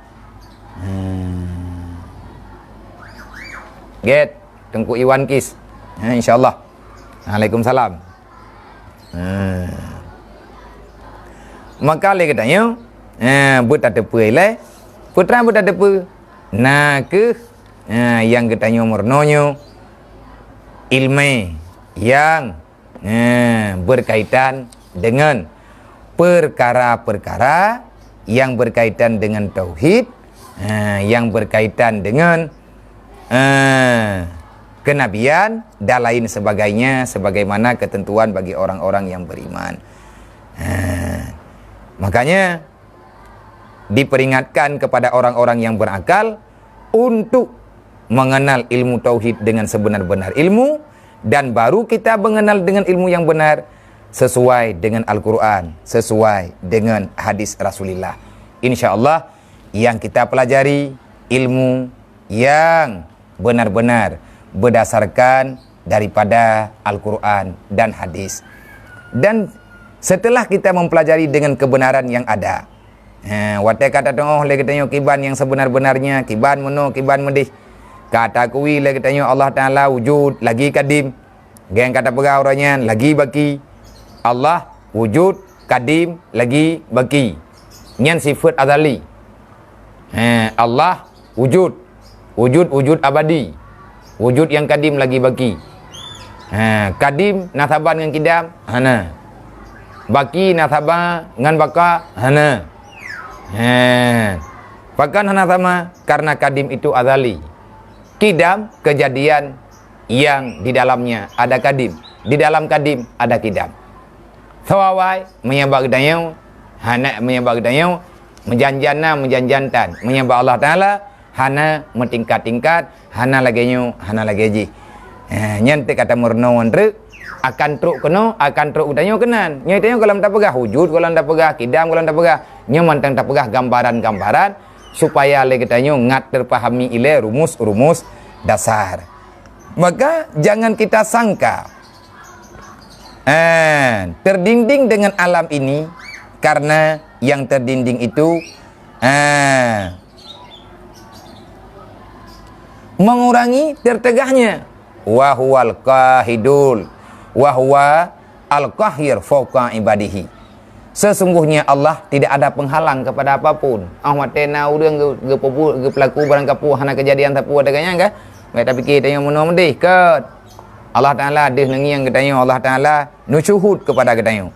Speaker 1: Get Tengku Iwan Kis, insya Allah. Waalaikumsalam. Maka le katanya, buat ada apa le? Putra buat ada apa? Nah ke yang katanya mernonyo ilmu yang berkaitan dengan perkara-perkara yang berkaitan dengan tauhid, yang berkaitan dengan kenabian dan lain sebagainya, sebagaimana ketentuan bagi orang-orang yang beriman. Makanya diperingatkan kepada orang-orang yang berakal untuk mengenal ilmu tauhid dengan sebenar-benar ilmu, dan baru kita mengenal dengan ilmu yang benar sesuai dengan Al-Quran, sesuai dengan hadis Rasulullah. InsyaAllah yang kita pelajari ilmu yang benar-benar berdasarkan daripada Al-Quran dan hadis. Dan setelah kita mempelajari dengan kebenaran yang ada, watai kata tengok lagi tanya kiban yang sebenar-benarnya, kiban meno, kiban medih. Kata kuwi lagi tanya Allah Ta'ala wujud lagi kadim. Geng kata pegah orangnya lagi baki. Allah wujud kadim lagi baki. Nyan sifat azali. Allah wujud abadi. Wujud yang kadim lagi baki. Kadim nasaban dengan kidam hana. Baki nasabah dengan baka hana. Bahkan hana sama karena kadim itu azali. Kidam kejadian yang di dalamnya ada kadim. Di dalam kadim ada kidam. Sawawai menyembah gedayau, hana menyembah gedayau, menjantan, menyembah Allah Ta'ala, hana mentingkat-tingkat, hana laginya, hana lagi ji. Nyante kata murno andre akan truk keno, akan truk gedayau kenan. Nyai tanya kalau tak pegah wujud, kalau tak pegah kidam, kalau tak pegah nyamantang tak pegah gambaran-gambaran supaya lagi tanya ngat terpahami ile rumus-rumus dasar. Maka jangan kita sangka terdinding dengan alam ini, karena yang terdinding itu mengurangi tertegahnya. Wa huwal qahidul wa huwa al-qahir fawqa ibadihi. Sesungguhnya Allah tidak ada penghalang kepada apapun. Ahmad tena urang ge pelaku barang kapu hana kejadian tapu ada ganya ke? Mereka fikir tanya mono mendih ke Allah Ta'ala deh nengi yang katanya Allah Ta'ala nusyuhud kepada katanya.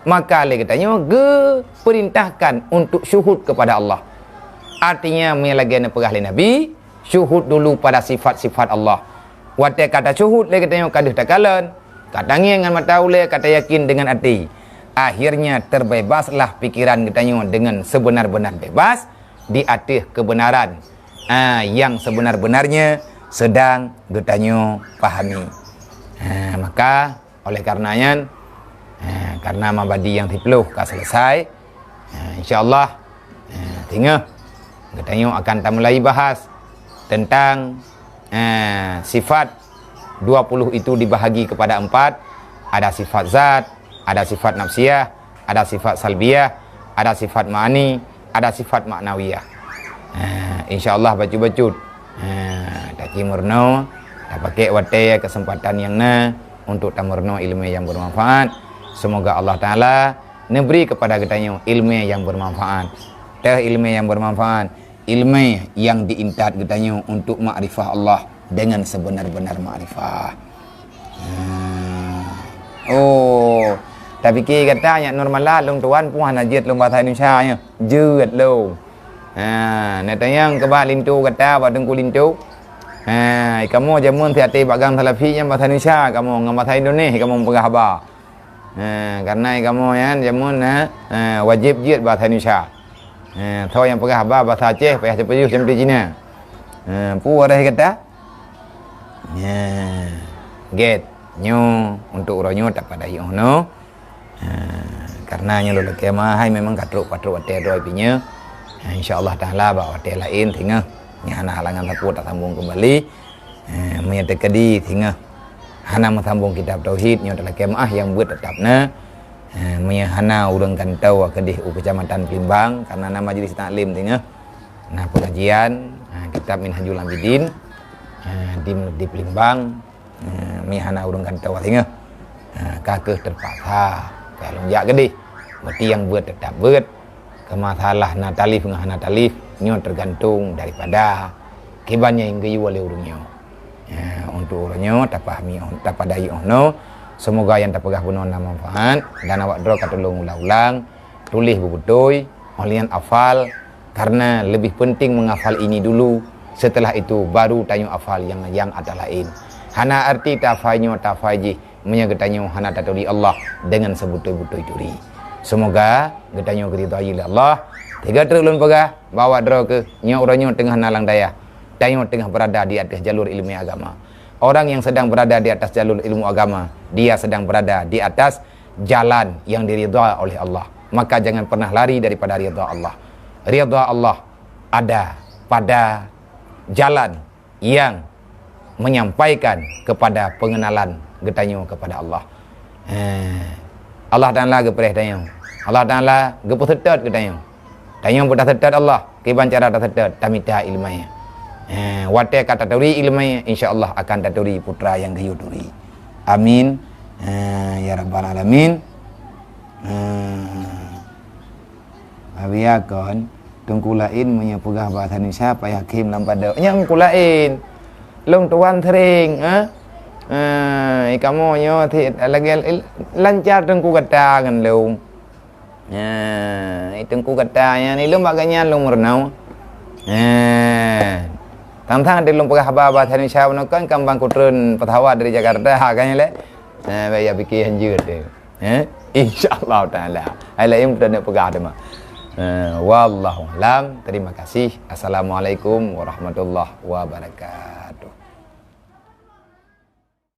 Speaker 1: Maka le katanya ge perintahkan untuk syuhud kepada Allah. Artinya melagana pegah le Nabi, syuhud dulu pada sifat-sifat Allah. Watai kata syuhud le katanya kaduh takalan, katanya dengan mata ule, kata yakin dengan hati. Akhirnya terbebaslah pikiran katanya dengan sebenar-benar bebas di atas kebenaran yang sebenar-benarnya sedang katanya pahami. Maka oleh karenanya karena mabadi yang dipuluh ka selesai, insyaallah tinggal katanya akan kita mulai bahas tentang sifat 20 itu dibahagi kepada 4. Ada sifat zat, ada sifat nafsiyah, ada sifat salbiyah, ada sifat ma'ani, ada sifat maknawiyah. InsyaAllah bacut-bacut taki murno tak pakai watai kesempatan yang untuk tamurno ilmu yang bermanfaat. Semoga Allah Ta'ala memberi kepada kita ilmu yang bermanfaat. Ilmu yang bermanfaat, ilmu yang diintat kita untuk makrifah Allah dengan sebenar-benar makrifah. Tapi kita katanya normal lah long tuan puan najit long bahasa Indonesia nya jeut lo. Netanya kebah lintu kata badeng kulintu. Kamu jamun tiati bagang salafi yang bahasa Indonesia, kamu ngam bahasa Indonesia kamu pegah ba. Karena kamu ya jamun wajib jeut bahasa Indonesia. Tahu yang pegah ba bahasa Aceh payah cepet sampai Cina. Pu ada kata. Get nyo untuk uronyo tak pada yono. Karena nyo lo kemah hai memang katruk-katruk ate doi pinya. InsyaAllah Ta'ala bawa ate lain tinggal hana halangan takut tak sambung kembali. Menyatakan di tinggal hana sambung kitab tauhid nyo dalam kemah yang buat tetapna. Hana urang kantau kedih kecamatan Plimbang karena nama majlis taklim tinggal. Nah pengajian kitab Minhajul Abidin di Plimbang. Hana urang kantau tinggal. Kakeh terpaksa kalau jak kedih berarti yang buat tetap buat. Kemasalah natalif dengan natalif nyo tergantung daripada kibannya yang gayu oleh urungnya. Untuk urungnya tak pahami tak padai ono Semoga yang tak pegah guna nama manfaat dan awak draw kat tolong ulang-ulang, tulis betul, olian hafal karena lebih penting menghafal ini dulu. Setelah itu baru tanyo hafal yang ada lain. Hana arti tafanyo tafaji munya getanyo hana taturi Allah dengan sebutul-butul duri. Semoga getanyo keridai oleh Allah. 3 triliun pegah bawa draw ke nyo oranyo tengah nalang daya. Tanyo tengah berada di atas jalur ilmu agama. Orang yang sedang berada di atas jalur ilmu agama, dia sedang berada di atas jalan yang diridha oleh Allah. Maka jangan pernah lari daripada ridha Allah. Ridha Allah ada pada jalan yang menyampaikan kepada pengenalan getanyo kepada Allah. Allah Ta'ala gepereh tanyo. Allah Ta'ala gepesetet getanyo. Tanyo pun dah setet Allah. Kiban cara dah setet tamita ilmanya. Wate kata turi ilmai insyaallah akan taturi putra yang gayuduri. Amin. Ya rabbal alamin. Abiakon tungkulain punya pegah bahasa Indonesia Pak Hakim lampada. Yang kulain. Long tuan sering, kamu nyo lagi lancar tengku kata kan long. Tengku katanya ni long baganya long merenau. Tantang ada lumpur haba-haba tadi Indonesia menekan kambang kutren petawat dari Jakarta kan le. Bayar fikir hanjur tu. Insyaallah taala. Ai yang kita nak pegang dah. Wallahu alam. Terima kasih. Assalamualaikum warahmatullahi wabarakatuh.